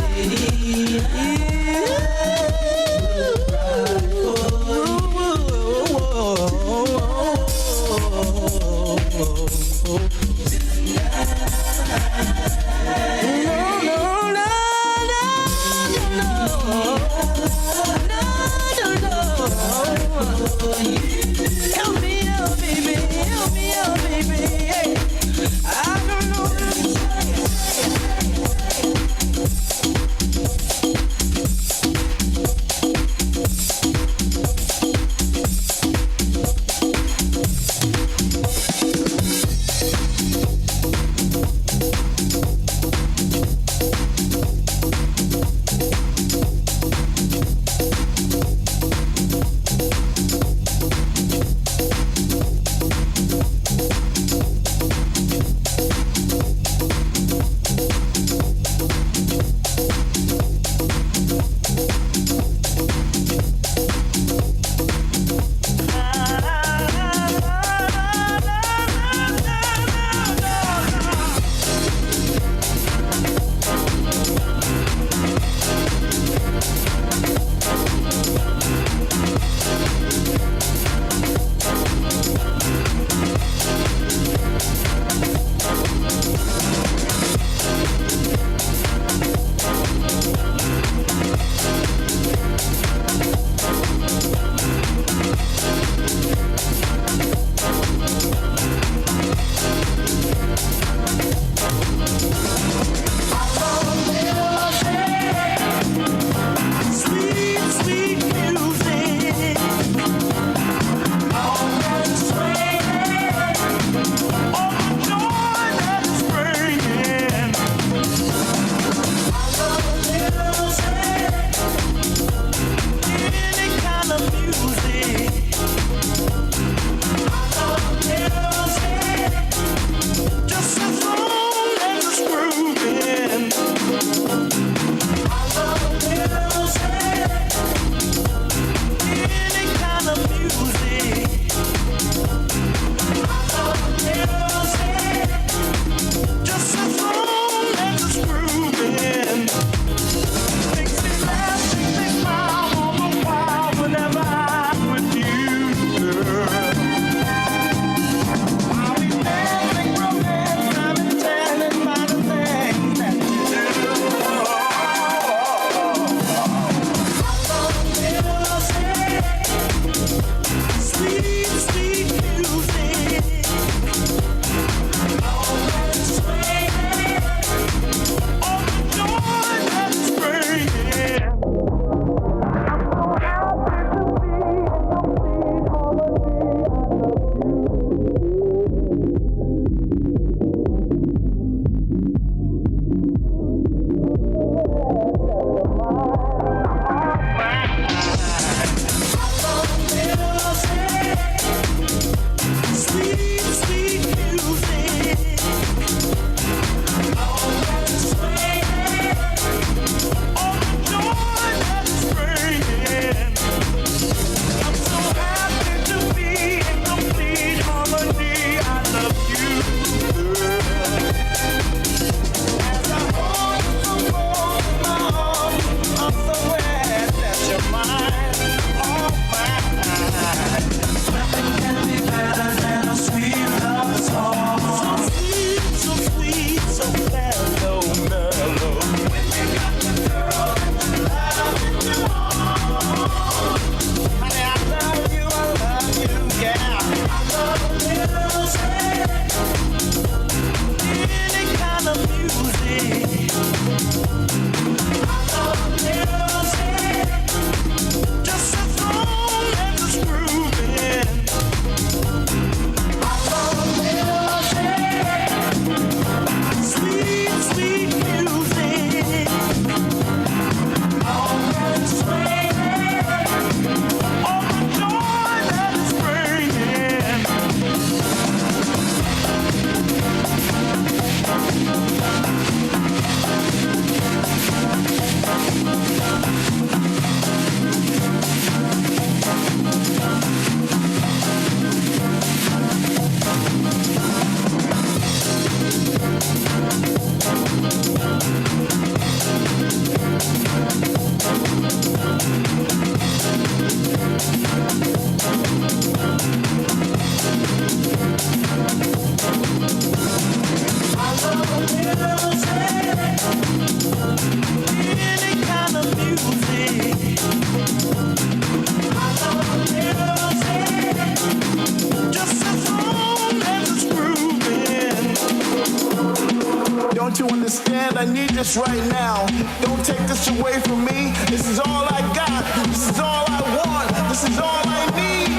[SPEAKER 6] this right now. Don't take this away from me. This is all I got. This is all I want. This is all I need.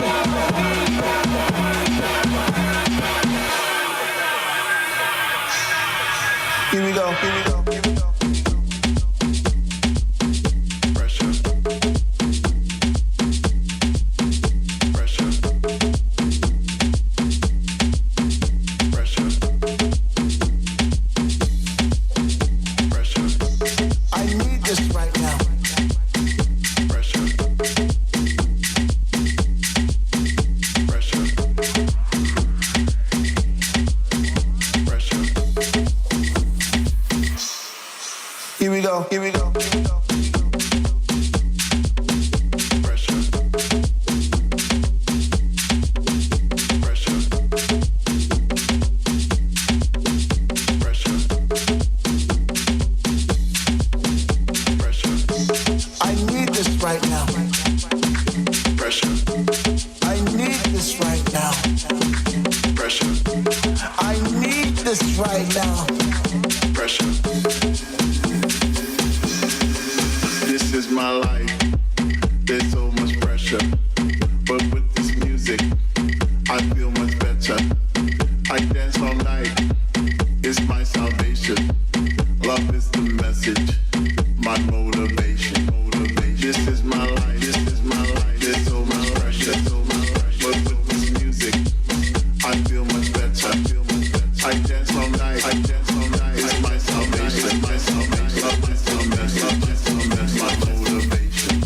[SPEAKER 6] Here we go. Here we go. Here we go. Here we go. I need this right now. Pressure. I need this right now. Pressure. I need this right now. Pressure. This is my life. There's so much pressure. But with this music, I feel much better. I dance all night. It's my salvation. Love is the message. My motivation. This is my life. This is my life. There's so much pressure. But with this music, I feel much better. I dance all night. I dance all night. It's my salvation. My salvation. Love is the message. My motivation.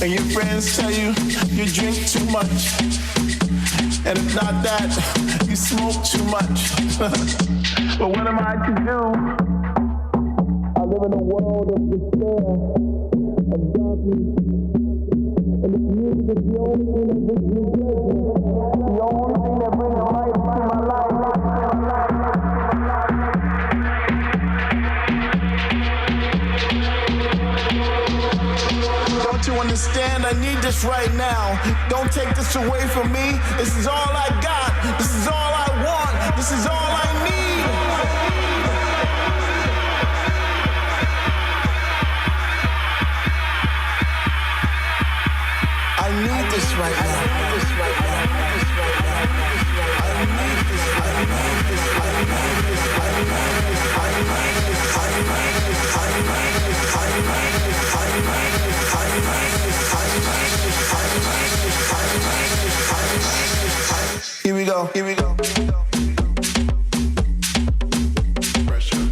[SPEAKER 6] And your friends tell you you drink too much. And if not that, you smoke too much. But what am I to do? I live in a world of despair, of darkness. And the music is the only thing that brings me pleasure. The only thing that brings life to my life. Don't you understand? I need this right now. Don't take this away from me. This is all I got. This is all I want. This is all I need. I need this right now. This right now. This right now. I need this. I need this. I need this. I need this. I need this. I need this. I need this. I need this. I need this. I need this. I need this. I need this. I need this. I need this. Here we go. Here we go. Pressure.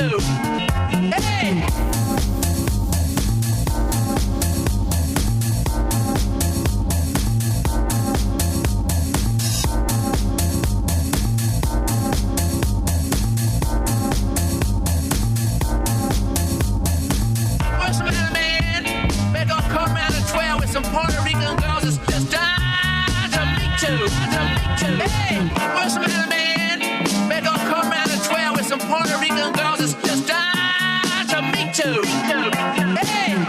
[SPEAKER 21] too. Hey! What's the matter, man? Better go come around the 12 with some Puerto Rican girls that's just dying to meet too. Hey! What's the matter, man? Better go come around the 12 with some Puerto Rican girls that's just dying to meet too. Hey!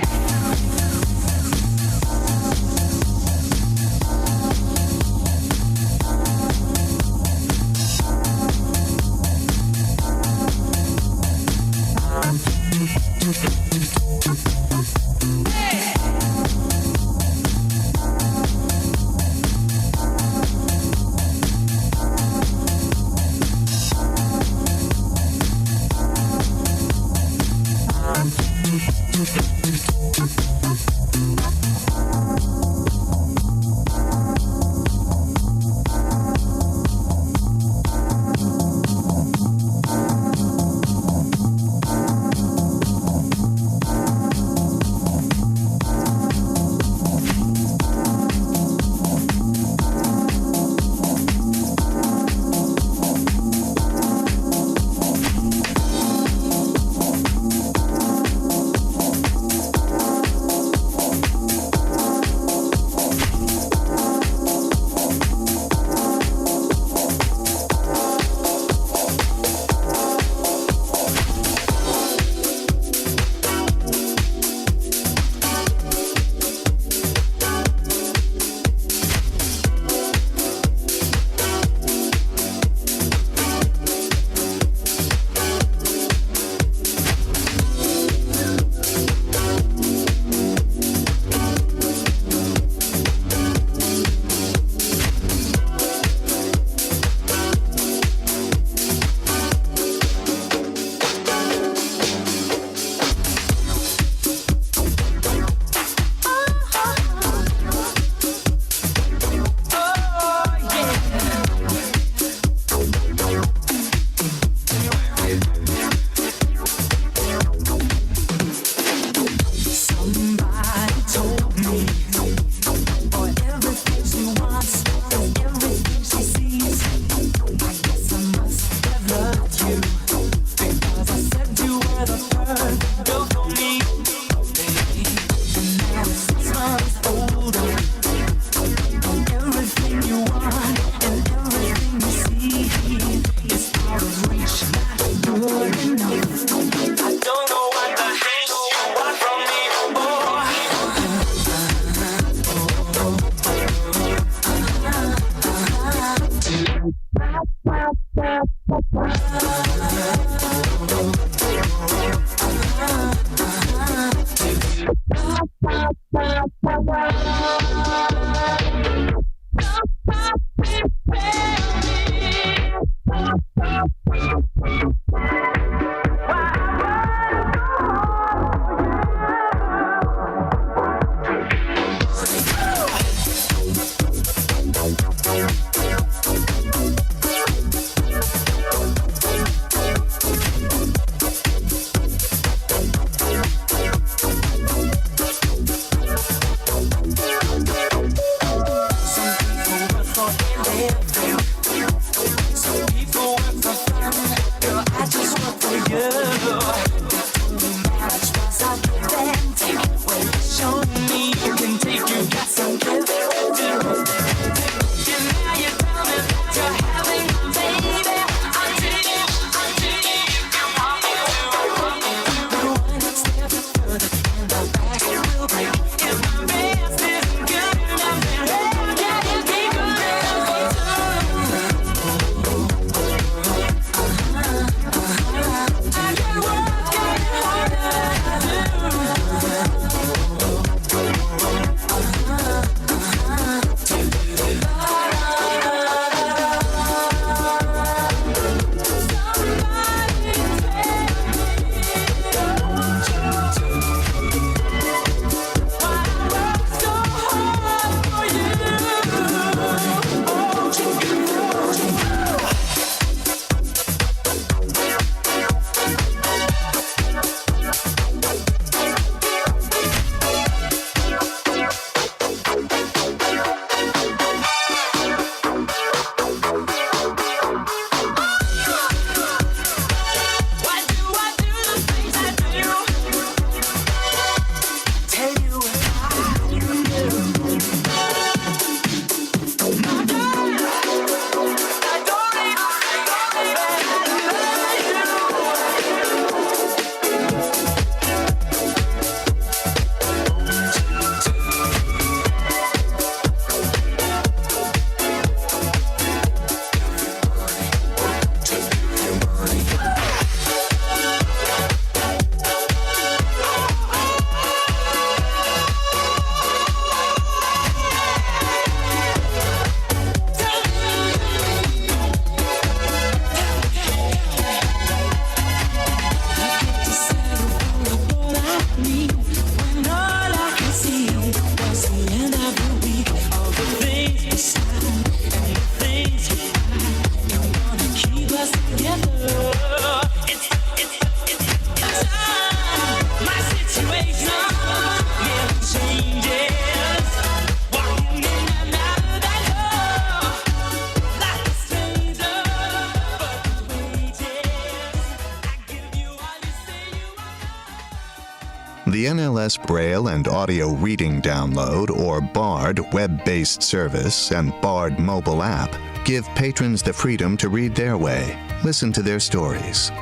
[SPEAKER 1] The NLS Braille and Audio Reading Download, or BARD, web-based service and BARD mobile app give patrons the freedom to read their way, listen to their stories.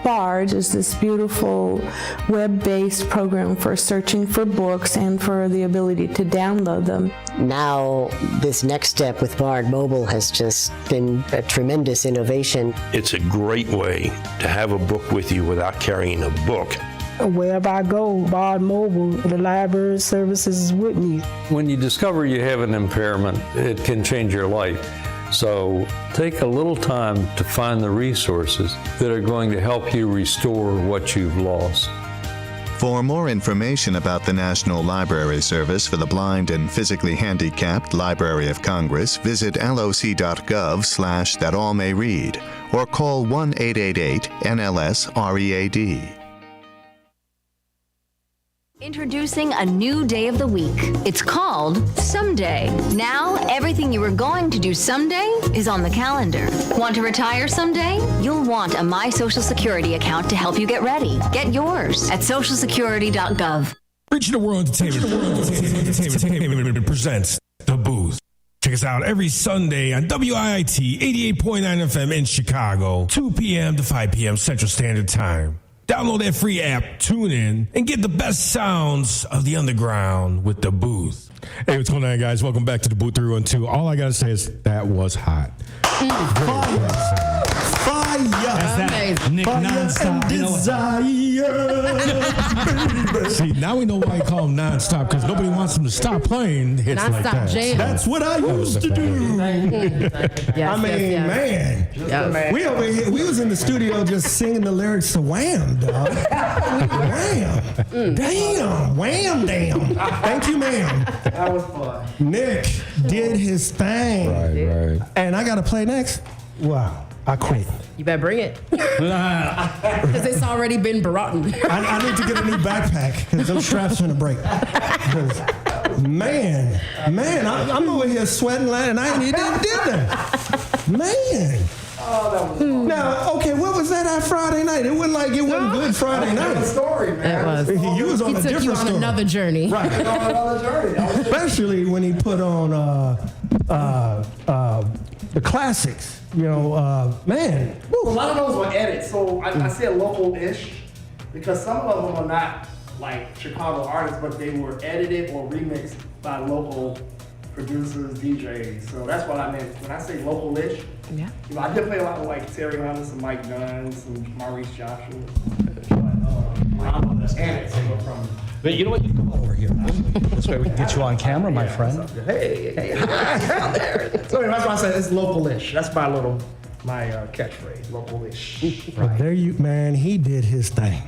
[SPEAKER 22] BARD is this beautiful web-based program for searching for books and for the ability to download them.
[SPEAKER 23] Now, this next step with BARD Mobile has just been a tremendous innovation.
[SPEAKER 24] It's a great way to have a book with you without carrying a book.
[SPEAKER 22] Wherever I go, BARD Mobile, the library services is with me.
[SPEAKER 25] When you discover you have an impairment, it can change your life. So take a little time to find the resources that are going to help you restore what you've lost.
[SPEAKER 1] For more information about the National Library Service for the Blind and Physically Handicapped Library of Congress, visit loc.gov/thatallmayread or call 1-888-NLS-READ.
[SPEAKER 26] Introducing a new day of the week. It's called Someday. Now, everything you were going to do someday is on the calendar. Want to retire someday? You'll want a My Social Security account to help you get ready. Get yours at socialsecurity.gov.
[SPEAKER 3] Reaching the World Entertainment presents The Booth. Check us out every Sunday on WIIT 88.9 FM in Chicago, 2 p.m. to 5 p.m. Central Standard Time. Download that free app, tune in, and get the best sounds of the underground with The Booth.
[SPEAKER 27] Hey, what's going on, guys? Welcome back to DaBooth312. All I got to say is that was hot.
[SPEAKER 12] Fire!
[SPEAKER 27] That's that Nick NonStop. See, now we know why you call him NonStop, because nobody wants him to stop playing hits like that.
[SPEAKER 12] Jam. That's what I used to do. Man.
[SPEAKER 14] Yes.
[SPEAKER 12] We over here, we was in the studio just singing the lyrics to Wham, dog. Wham. Damn. Wham, damn. Thank you, ma'am.
[SPEAKER 9] That was fun.
[SPEAKER 12] Nick did his thing.
[SPEAKER 27] Right.
[SPEAKER 12] And I got to play next? Wow. I quit.
[SPEAKER 14] You better bring it. Because it's already been brought in.
[SPEAKER 12] I need to get a new backpack because those straps are going to break. Man, I'm over here sweating and I ain't even did that. Man.
[SPEAKER 9] Oh, that was fun.
[SPEAKER 12] Now, okay, what was that on Friday night? It wasn't like it wasn't good Friday night.
[SPEAKER 9] That was a story, man.
[SPEAKER 14] It was.
[SPEAKER 12] You was on
[SPEAKER 14] He
[SPEAKER 12] a
[SPEAKER 14] took
[SPEAKER 12] different
[SPEAKER 14] you on
[SPEAKER 12] story.
[SPEAKER 14] another journey.
[SPEAKER 12] Right.
[SPEAKER 9] On another journey.
[SPEAKER 12] Especially when he put on the classics. You know, man.
[SPEAKER 9] A lot of those were edits, so I said local-ish because some of them are not like Chicago artists, but they were edited or remixed by local producers, DJs. So that's what I meant when I say local-ish.
[SPEAKER 14] Yeah.
[SPEAKER 9] You know, I did play a lot of like Terry Hunter, some Mike Dunn, some Maurice Joshua.
[SPEAKER 13] But you know what? You come over here. This way we can get you on camera, my friend.
[SPEAKER 9] Hey, out there. So anyway, that's why I said it's local-ish. That's my catchphrase, local-ish.
[SPEAKER 12] But there you, man, he did his thing.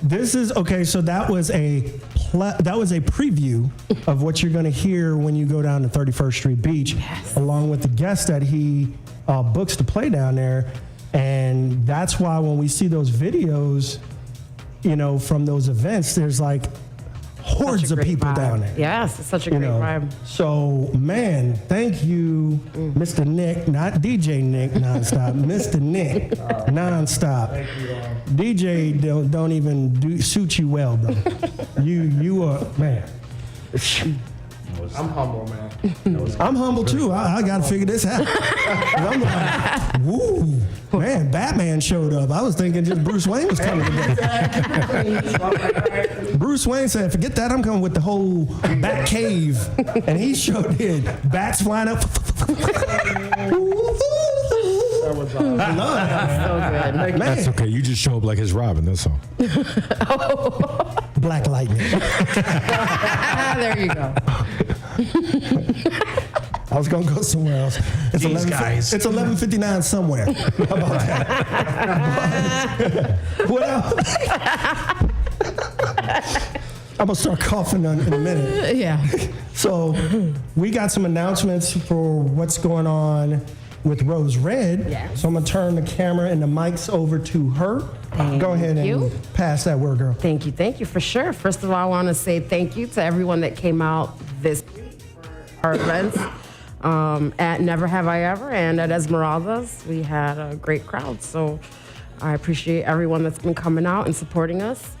[SPEAKER 12] This is okay. So that was a preview of what you're going to hear when you go down to 31st Street Beach, along with the guests that he books to play down there. And that's why when we see those videos, you know, from those events, there's like hordes of people down there.
[SPEAKER 14] Yes, it's such a great vibe.
[SPEAKER 12] So, man, thank you, Mr. Nick, not DJ Nick NonStop, Mr. Nick NonStop.
[SPEAKER 9] Thank you.
[SPEAKER 12] DJ don't even suit you well, bro. You are, man.
[SPEAKER 9] I'm humble, man.
[SPEAKER 12] I'm humble too. I got to figure this out. I'm like, woo, man, Batman showed up. I was thinking just Bruce Wayne was coming today. Bruce Wayne said, forget that, I'm coming with the whole Bat Cave. And he showed it. Bats flying up.
[SPEAKER 9] That was
[SPEAKER 14] so good.
[SPEAKER 27] That's okay. You just show up like his Robin. That's all.
[SPEAKER 12] Black Lightning.
[SPEAKER 14] There you go.
[SPEAKER 12] I was gonna go somewhere else. It's
[SPEAKER 13] These guys.
[SPEAKER 12] It's 11:59 somewhere. How about that? What else? I'm gonna start coughing in a minute.
[SPEAKER 14] Yeah.
[SPEAKER 12] So we got some announcements for what's going on with Rose Red.
[SPEAKER 14] Yes.
[SPEAKER 12] So I'm gonna turn the camera and the mics over to her. Go ahead and pass that word, girl.
[SPEAKER 14] Thank you for sure. First of all, I want to say thank you to everyone that came out this week for our events at Never Have I Ever and at Esmeralda's. We had a great crowd. So I appreciate everyone that's been coming out and supporting us.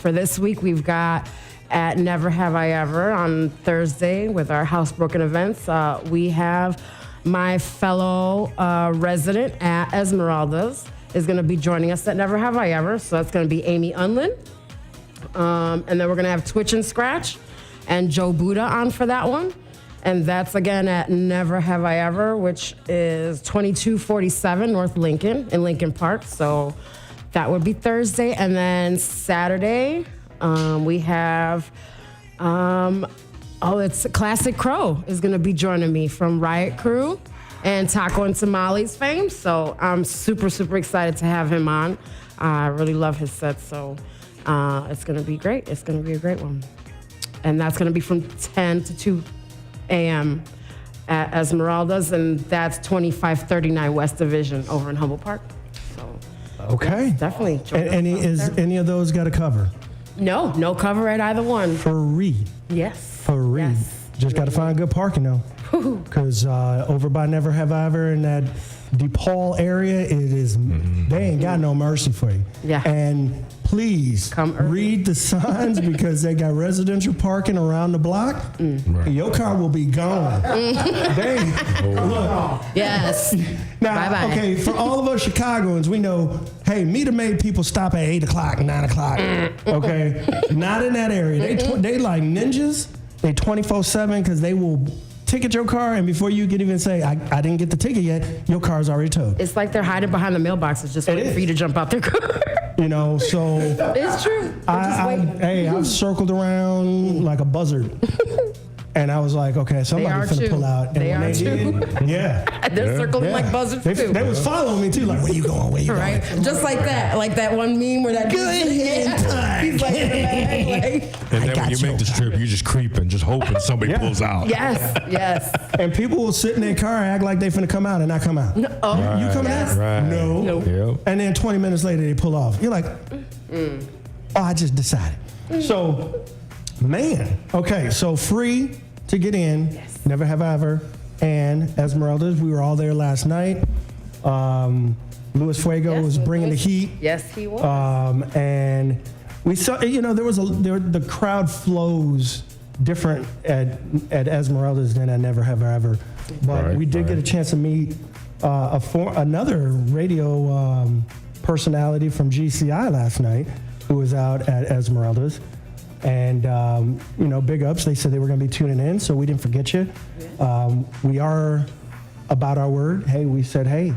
[SPEAKER 14] For this week, we've got at Never Have I Ever on Thursday with our Housebroken events. We have my fellow resident at Esmeralda's is going to be joining us at Never Have I Ever. So that's going to be Amy Unlin. And then we're going to have Twitch and Scratch and Joe Buddha on for that one. And that's again at Never Have I Ever, which is 2247 North Lincoln in Lincoln Park. So that would be Thursday. And then Saturday, we have, it's Classic Crow is going to be joining me from Riot Crew and Taco and Tamales fame. So I'm super, super excited to have him on. I really love his set. So it's going to be great. It's going to be a great one. And that's going to be from 10 to 2 a.m. at Esmeralda's, and that's 2539 West Division over in Humboldt Park. So,
[SPEAKER 12] okay,
[SPEAKER 14] definitely.
[SPEAKER 12] Any of those got a cover?
[SPEAKER 14] No cover at either one.
[SPEAKER 12] Free.
[SPEAKER 14] Yes.
[SPEAKER 12] Free.
[SPEAKER 14] Yes.
[SPEAKER 12] Just got to find good parking though, because over by Never Have I Ever in that DePaul area, it is they ain't got no mercy for you.
[SPEAKER 14] Yeah.
[SPEAKER 12] And please read the signs because they got residential parking around the block. Your car will be gone. Look.
[SPEAKER 14] Yes.
[SPEAKER 12] Now,
[SPEAKER 14] Bye-bye.
[SPEAKER 12] okay, for all of us Chicagoans, we know, hey, meter maid people stop at 8 o'clock, 9 o'clock. Okay? Not in that area. They like ninjas. They 24/7 because they will ticket your car, and before you can even say, I didn't get the ticket yet, your car's already towed.
[SPEAKER 14] It's like they're hiding behind the mailboxes just waiting for you to jump out their car.
[SPEAKER 12] You know, so
[SPEAKER 14] it's true.
[SPEAKER 12] I've circled around like a buzzard. And I was like, okay, somebody's gonna pull out. And
[SPEAKER 14] They
[SPEAKER 12] when
[SPEAKER 14] are
[SPEAKER 12] they
[SPEAKER 14] too.
[SPEAKER 12] did, yeah.
[SPEAKER 14] They're circling like buzzards too.
[SPEAKER 12] They was following me too, like, where you going, where you
[SPEAKER 14] right?
[SPEAKER 12] going?
[SPEAKER 14] Just like that one meme where that
[SPEAKER 12] Good
[SPEAKER 14] he's like in the bag, like.
[SPEAKER 27] And then when you make the trip, you're just creeping, just hoping somebody pulls out.
[SPEAKER 14] Yes.
[SPEAKER 12] And people will sit in their car and act like they finna come out and not come out.
[SPEAKER 14] No,
[SPEAKER 12] You coming out?
[SPEAKER 27] Right.
[SPEAKER 12] No.
[SPEAKER 27] Yep.
[SPEAKER 12] And then 20 minutes later, they pull off. You're like, oh, I just decided. So, man, okay, so free to get in, Never Have I Ever, and Esmeralda's. We were all there last night. Luiz Fueggo was bringing the heat.
[SPEAKER 14] Yes, he was.
[SPEAKER 12] And we saw, the crowd flows different at Esmeralda's than at Never Have I Ever. But we did get a chance to meet another radio personality from GCI last night who was out at Esmeralda's. And, big ups. They said they were going to be tuning in, so we didn't forget you. We are about our word. Hey, we said, hey,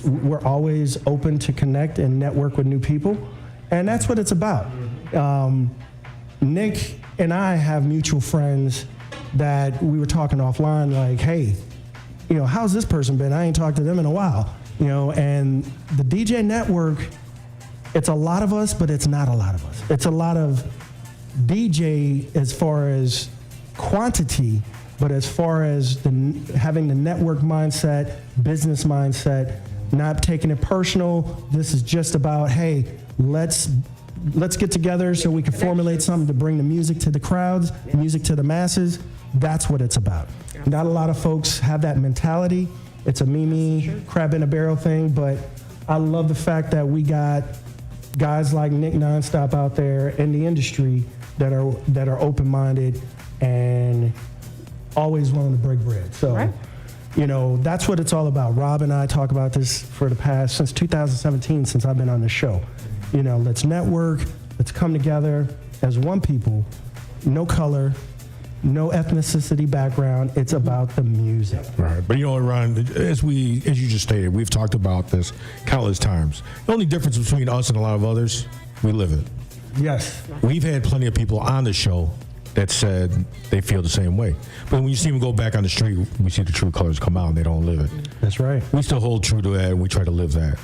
[SPEAKER 12] we're always open to connect and network with new people. And that's what it's about. Nick and I have mutual friends that we were talking offline, like, hey, how's this person been? I ain't talked to them in a while. And the DJ network, it's a lot of us, but it's not a lot of us. It's a lot of DJ as far as quantity, but as far as having the network mindset, business mindset, not taking it personal. This is just about, hey, let's get together so we can formulate something to bring the music to the crowds, music to the masses. That's what it's about. Not a lot of folks have that mentality. It's a me, crab in a barrel thing, but I love the fact that we got guys like Nick NonStop out there in the industry that are open-minded and always willing to break bread. So, that's what it's all about. Rob and I talk about this since 2017, since I've been on the show. Let's network, let's come together as one people, no color, no ethnicity background. It's about the music.
[SPEAKER 27] Right. But Ron, as you just stated, we've talked about this countless times. The only difference between us and a lot of others, we live it.
[SPEAKER 12] Yes.
[SPEAKER 27] We've had plenty of people on the show that said they feel the same way. But when you see them go back on the street, we see the true colors come out and they don't live it.
[SPEAKER 12] That's right.
[SPEAKER 27] We still hold true to that and we try to live that.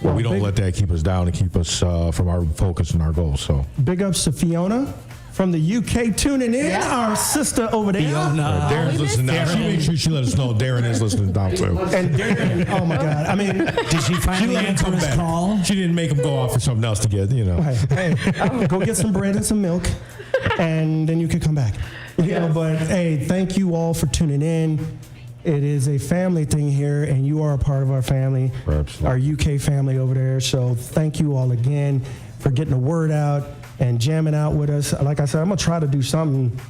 [SPEAKER 27] Well, we don't let that keep us down and keep us from our focus and our goals. So
[SPEAKER 12] big ups to Fiona from the UK tuning in, our sister over there.
[SPEAKER 27] Darren's listening now. She made sure she let us know Darren is listening down too.
[SPEAKER 12] And Darren, oh my God. I mean,
[SPEAKER 27] did she finally answer his call? She didn't make him go off for something else to get,
[SPEAKER 12] Hey, go get some bread and some milk, and then you can come back. But hey, thank you all for tuning in. it is a family thing here, and you are a part of our family, our UK family over there. So thank you all again for getting the word out and jamming out with us. Like I said, I'm going to try to do something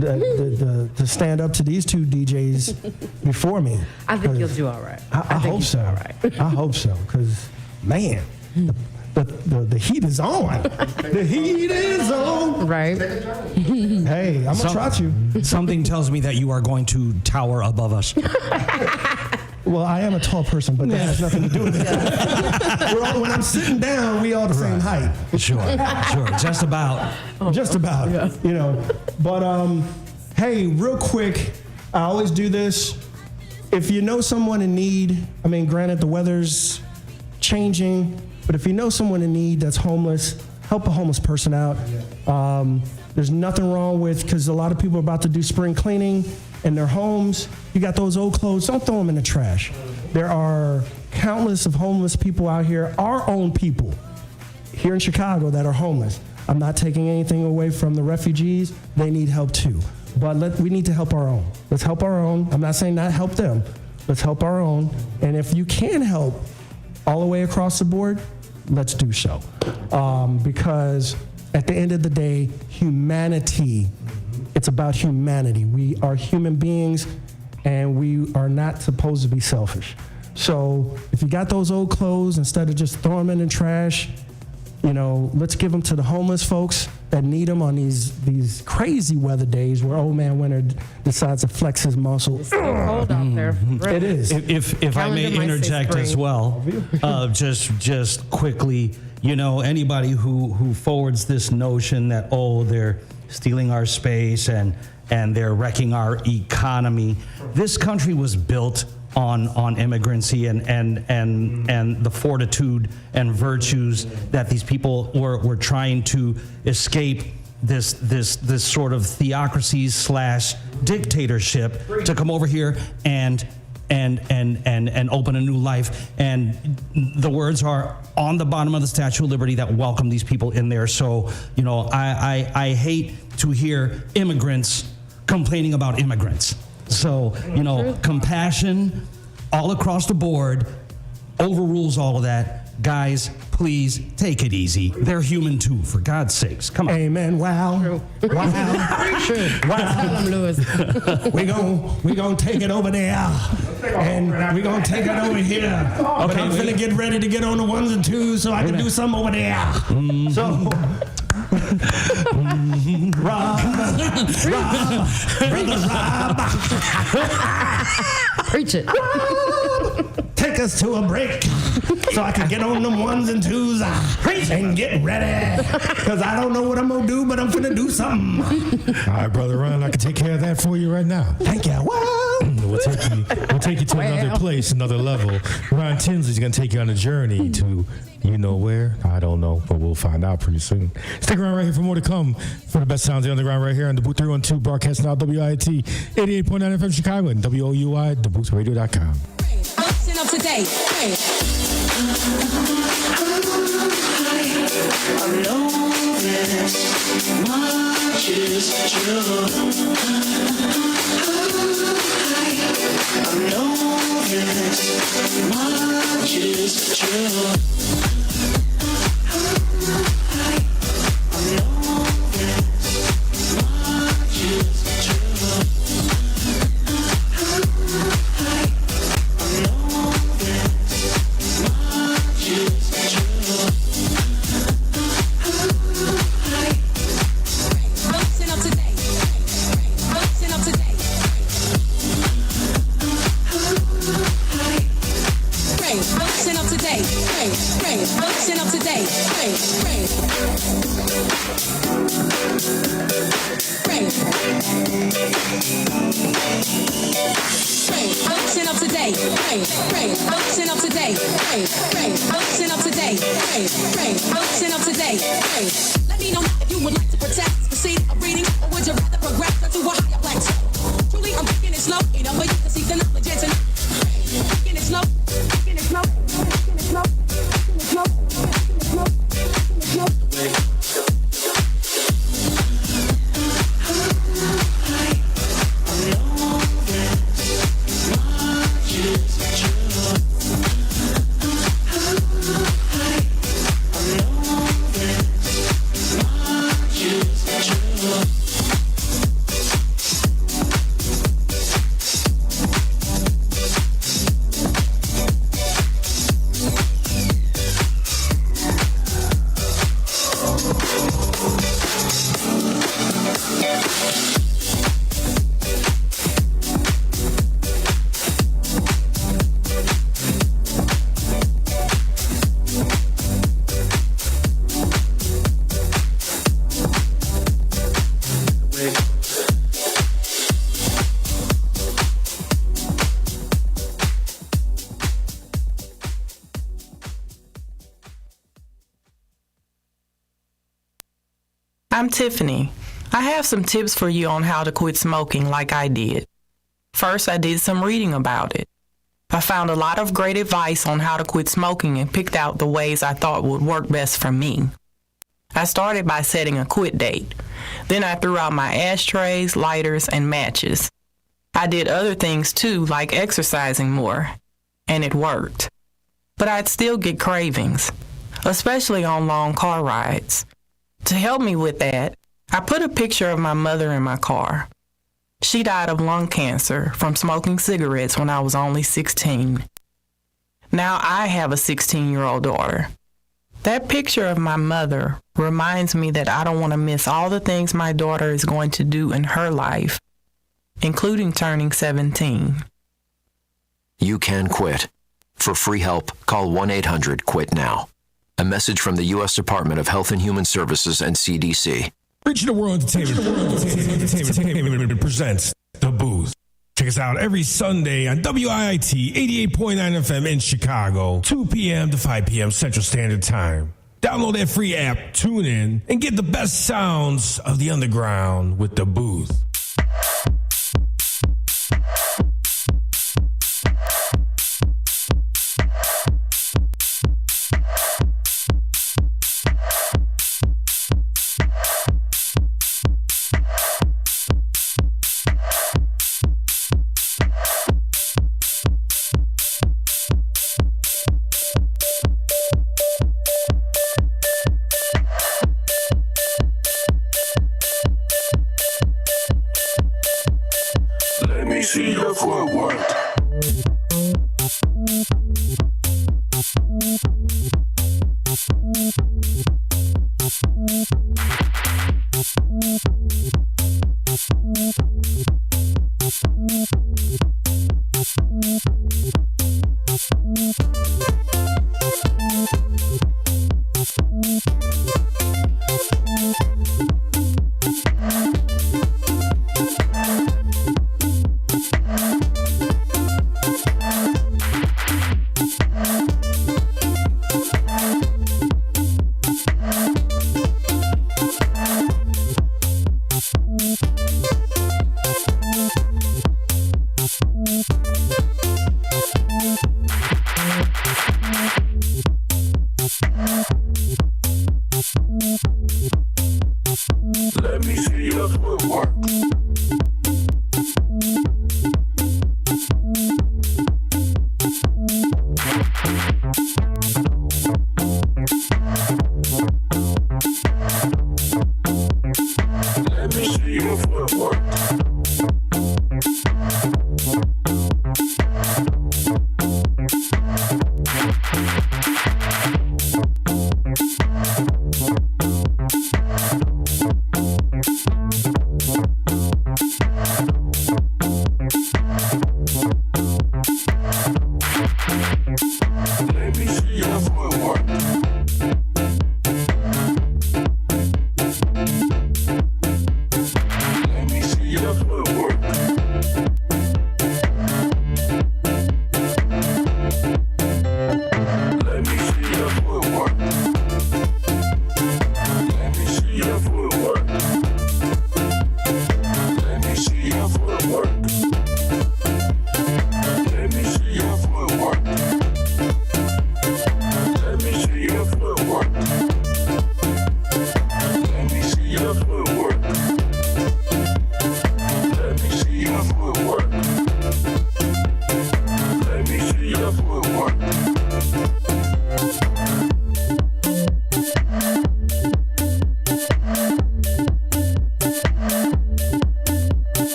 [SPEAKER 12] to stand up to these two DJs before me.
[SPEAKER 14] I think you'll do all right.
[SPEAKER 12] I hope so. All right. I hope so, because, man, the heat is on. The heat is on.
[SPEAKER 14] Right.
[SPEAKER 12] Hey, I'm going to trot you.
[SPEAKER 2] Something tells me that you are going to tower above us.
[SPEAKER 12] Well, I am a tall person, but that has nothing to do with it. When I'm sitting down, we all the same height.
[SPEAKER 2] Sure. Just about.
[SPEAKER 12] Just about. Yeah. You know. But hey, real quick, I always do this. If you know someone in need, I mean, granted the weather's changing, but if you know someone in need that's homeless, help a homeless person out. There's nothing wrong with, because a lot of people are about to do spring cleaning in their homes. You got those old clothes, don't throw them in the trash. There are countless of homeless people out here, our own people here in Chicago that are homeless. I'm not taking anything away from the refugees. They need help too. But we need to help our own. Let's help our own. I'm not saying not help them. Let's help our own. And if you can help all the way across the board, let's do so. Because at the end of the day, humanity, it's about humanity. We are human beings, and we are not supposed to be selfish. So if you got those old clothes, instead of just throwing them in the trash, you know, let's give them to the homeless folks that need them on these crazy weather days where old man winter decides to flex his muscle.
[SPEAKER 14] It's so cold out there.
[SPEAKER 12] It is.
[SPEAKER 2] If I may interject as well, just quickly, you know, anybody who forwards this notion that, oh, they're stealing our space and they're wrecking our economy. This country was built on immigrancy and the fortitude and virtues that these people were trying to escape this sort of theocracy / dictatorship to come over here and open a new life. And the words are on the bottom of the Statue of Liberty that welcome these people in there. So, you know, I hate to hear immigrants complaining about immigrants. So, you know, compassion all across the board overrules all of that. Guys, please take it easy. They're human too, for God's sakes. Come on.
[SPEAKER 12] Amen. Wow. Wow.
[SPEAKER 14] Luiz.
[SPEAKER 12] We gonna take it over there, and we gonna take it over here. But I'm finna get ready to get on the ones and twos so I can do something over there. So. Rob.
[SPEAKER 14] Preach it.
[SPEAKER 12] Take us to a break so I can get on them ones and twos and get ready. Because I don't know what I'm going to do, but I'm finna do something.
[SPEAKER 27] All right, Brother Ron, I can take care of that for you right now.
[SPEAKER 12] Thank you.
[SPEAKER 27] We'll take you to another place, another level. Ron Tinsley's going to take you on a journey to, you know where? I don't know, but we'll find out pretty soon. Stick around right here for more to come. For the best sounds of the underground right here on DaBooth312, broadcasting out WIT 88.9 FM Chicago and WOUI, DaBoothRadio.com.
[SPEAKER 20] Up today. I know this much is true. I know this much is true. Let me know if you would like to protest, proceed a reading, or would you rather progress to a higher plateau? Truly, I'm taking it slow, you know, but you can see the knowledge and taking it slow, taking it slow, taking it slow, taking it slow, taking it slow, taking it slow.
[SPEAKER 5] I'm Tiffany. I have some tips for you on how to quit smoking like I did. First, I did some reading about it. I found a lot of great advice on how to quit smoking and picked out the ways I thought would work best for me. I started by setting a quit date. Then I threw out my ashtrays, lighters, and matches. I did other things too, like exercising more, and it worked. But I'd still get cravings, especially on long car rides. To help me with that, I put a picture of my mother in my car. She died of lung cancer from smoking cigarettes when I was only 16. Now I have a 16-year-old daughter. That picture of my mother reminds me that I don't want to miss all the things my daughter is going to do in her life, including turning 17.
[SPEAKER 7] You can quit. For free help, call 1-800-QUIT-NOW. A message from the U.S. Department of Health and Human Services and CDC.
[SPEAKER 3] Regional World Entertainment presents The Booth. Check us out every Sunday on WIIT 88.9 FM in Chicago, 2 p.m. to 5 p.m. Central Standard Time. Download that free app, tune in, and get the best sounds of the underground with The Booth.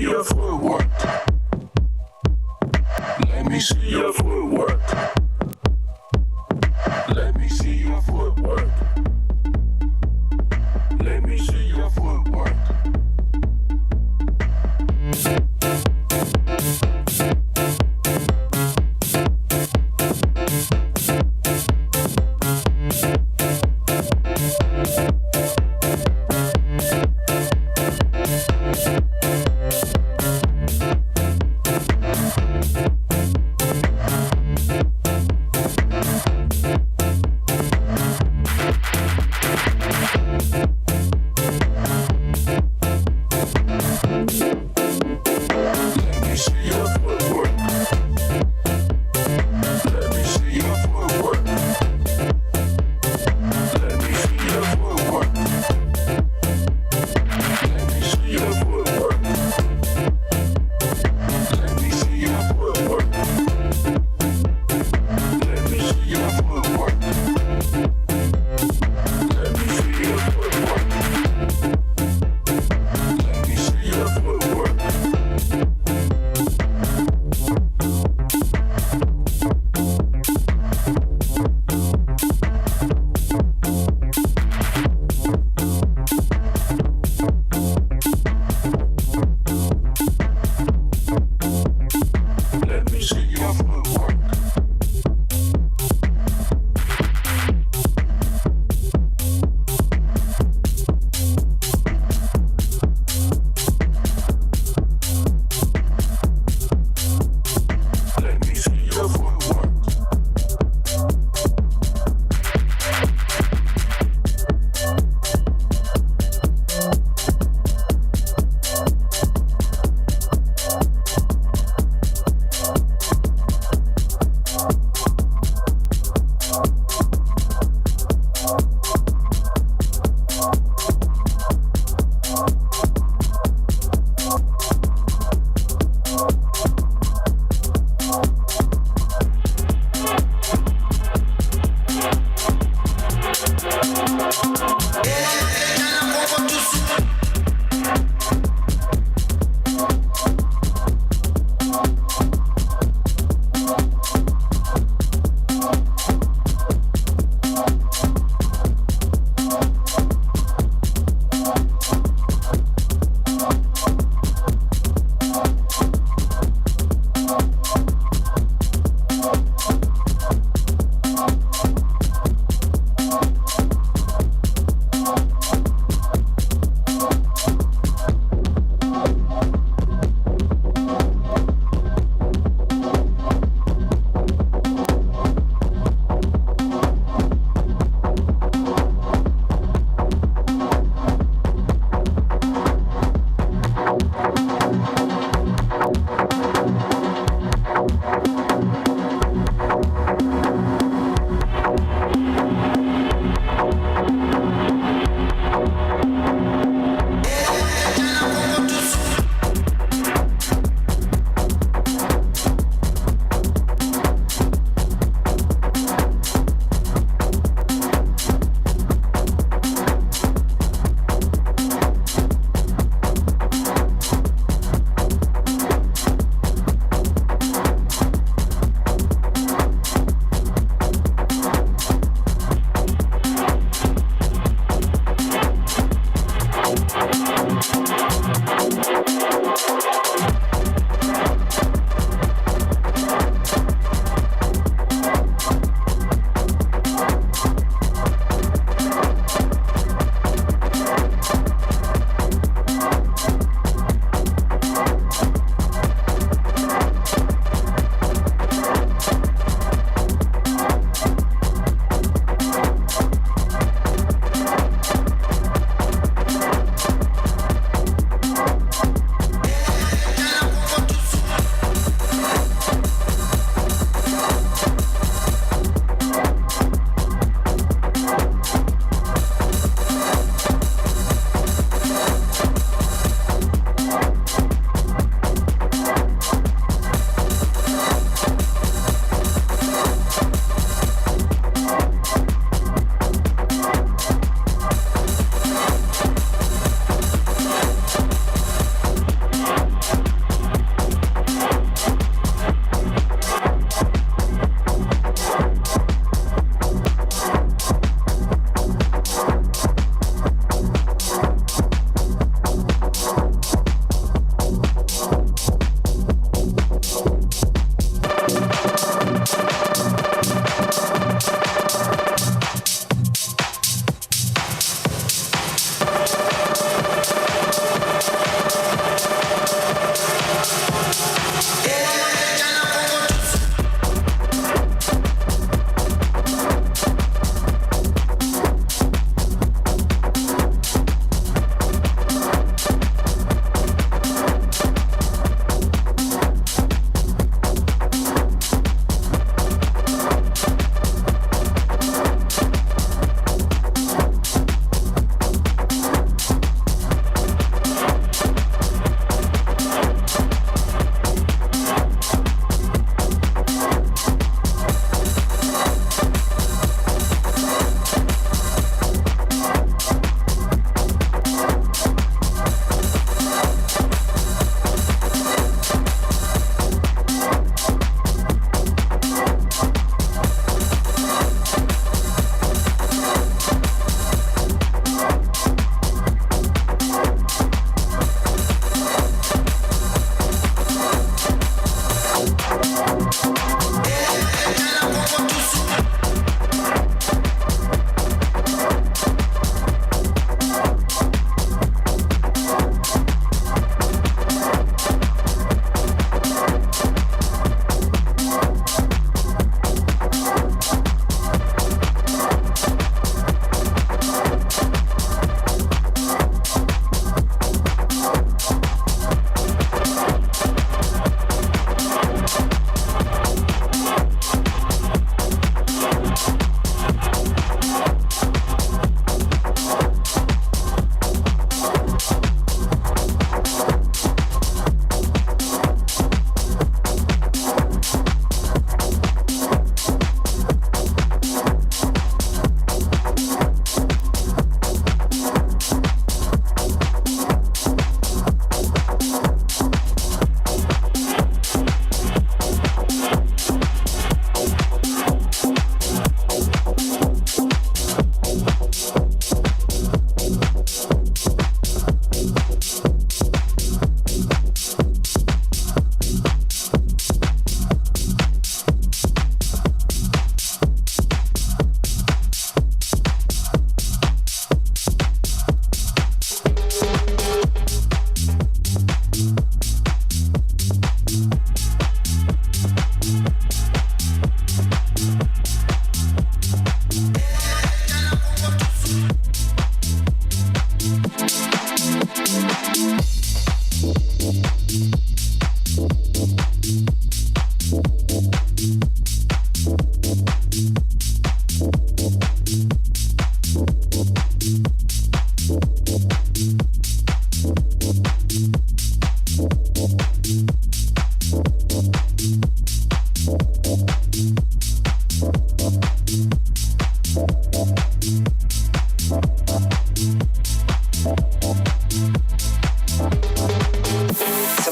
[SPEAKER 19] your footwork. Let me see your footwork. Let me see your footwork. Let me see your footwork.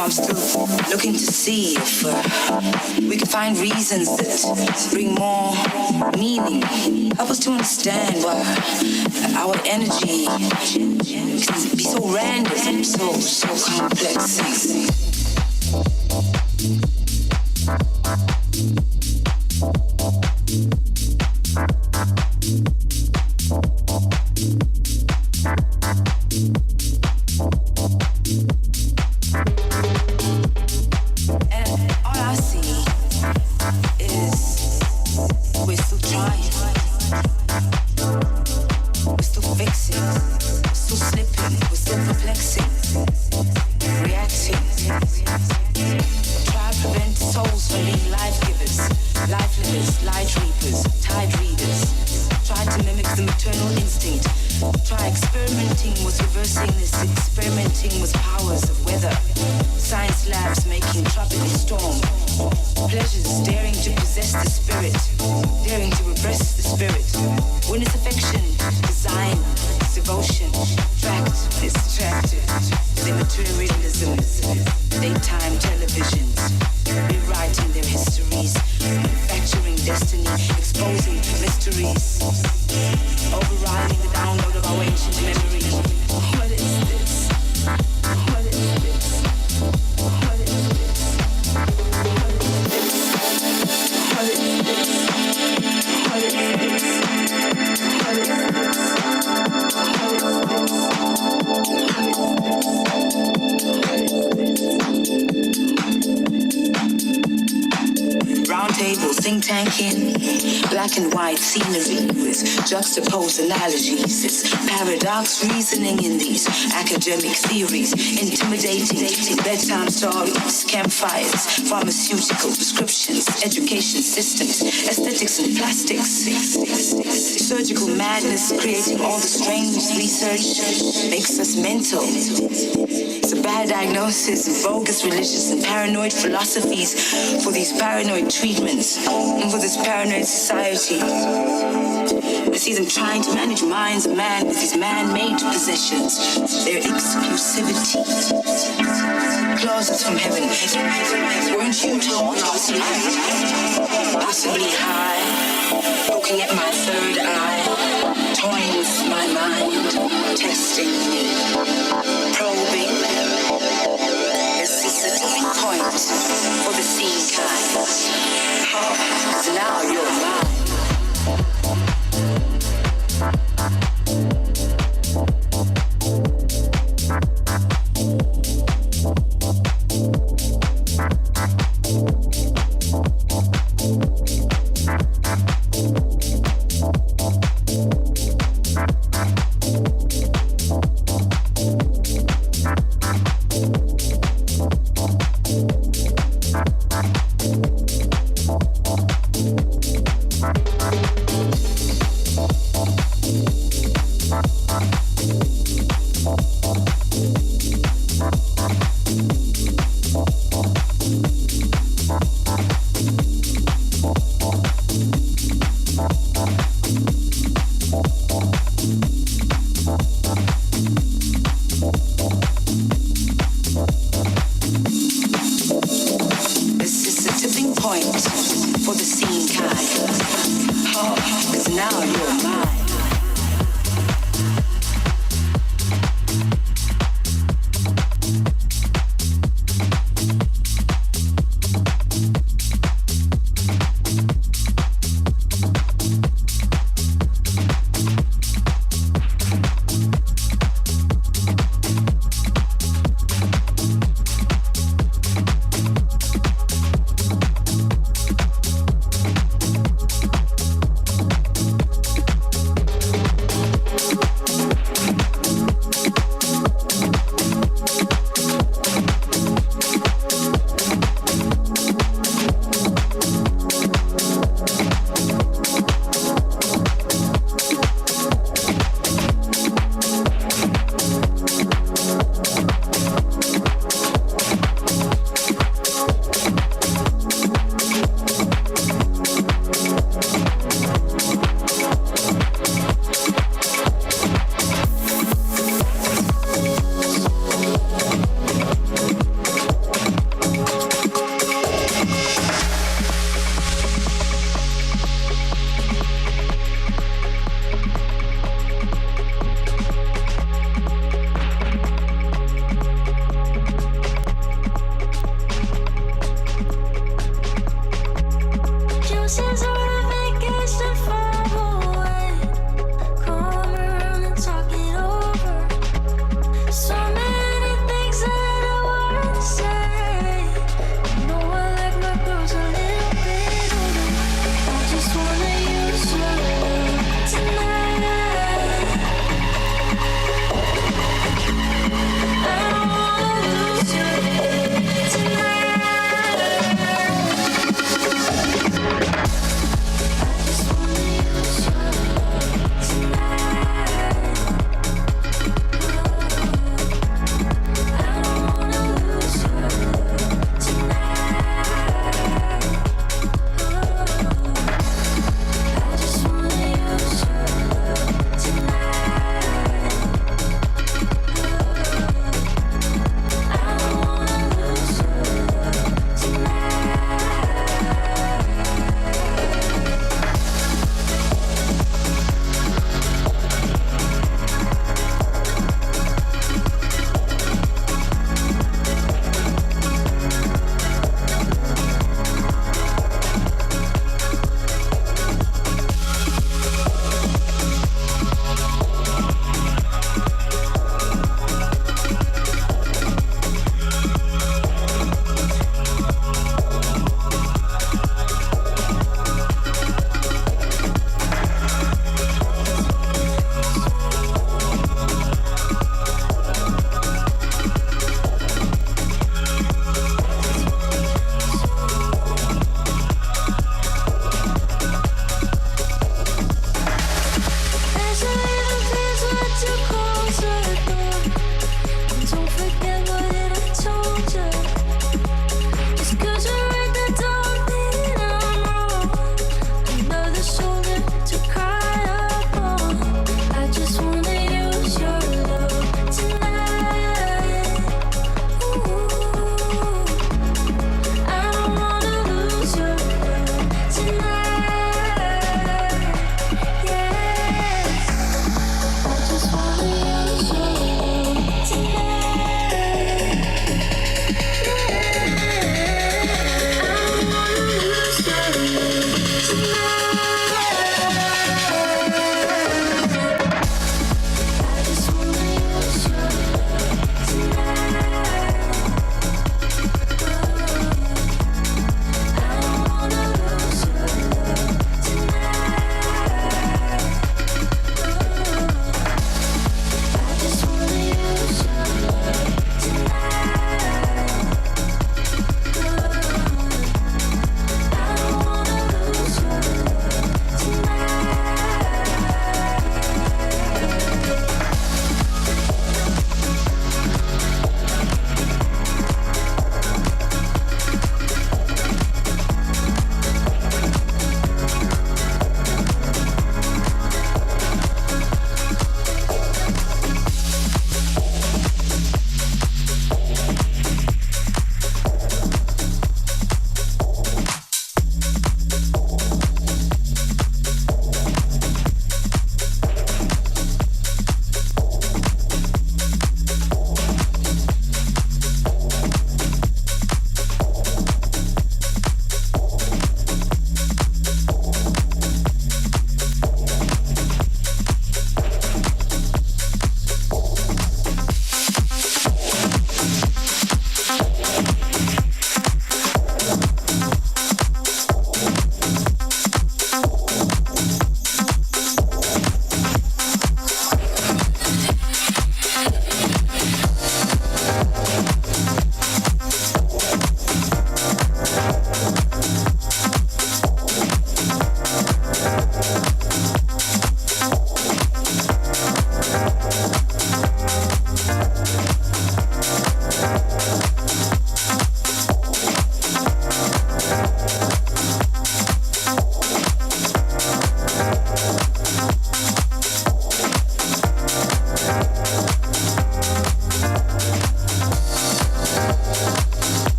[SPEAKER 4] I'm still looking to see if we can find reasons that bring more meaning. Help us to understand why our energy can be so random, so complex. Black and white scenery with juxtaposed analogies. It's paradox reasoning in these academic theories. Intimidating bedtime stories, campfires, pharmaceutical prescriptions, education systems, aesthetics and plastics. Surgical madness creating all the strange research makes us mental. It's a bad diagnosis of bogus religious and paranoid philosophies for these paranoid treatments and for this paranoid society. I see them trying to manage minds of man with these man-made possessions, their exclusivity. Clauses from heaven. Weren't you told last night? Possibly high, poking at my third eye, toying with my mind, testing me, probing. Is this a tipping point for the scene kind? Oh, now you're mine.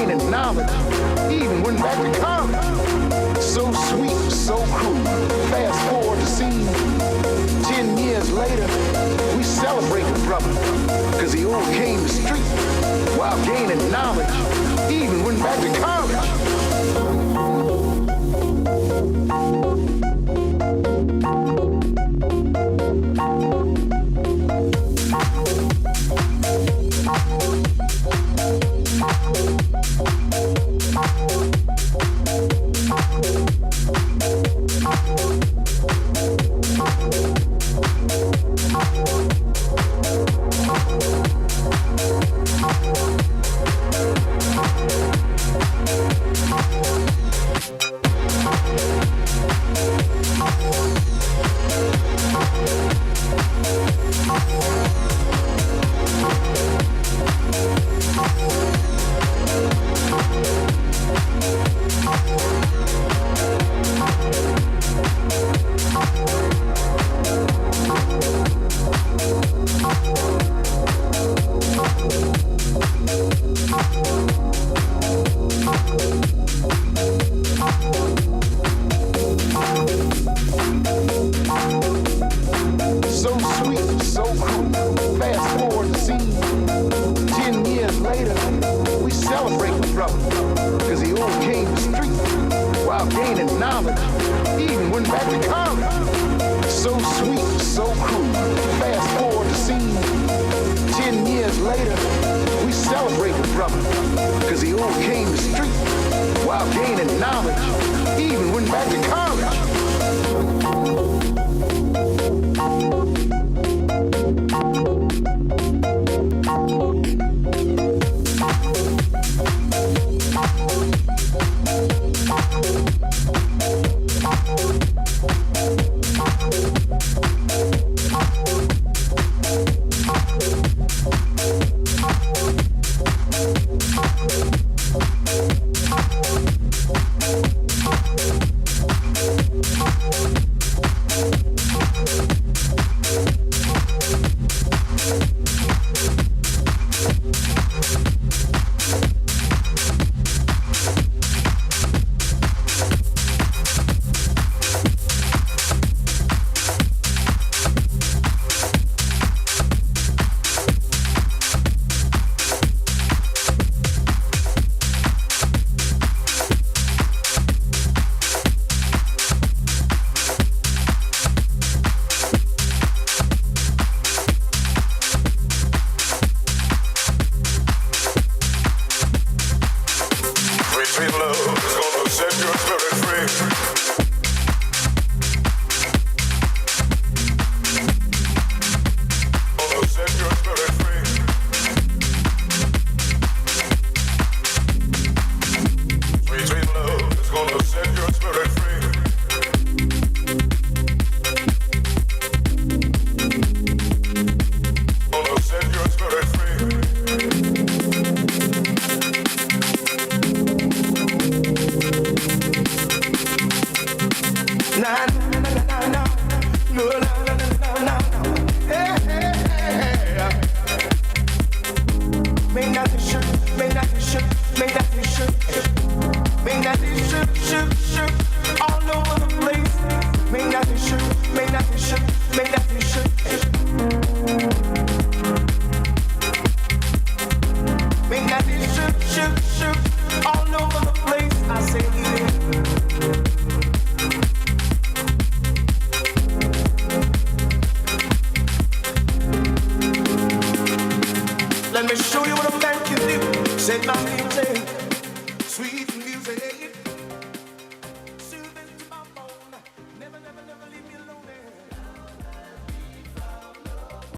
[SPEAKER 8] gaining knowledge, even went back to college. So sweet, so cruel. Fast forward the scene. 10 years later, we celebrate the brother, cause he overcame the street while gaining knowledge, even went back to college.
[SPEAKER 19] Let me show you what a man can do. Said my music, sweet music.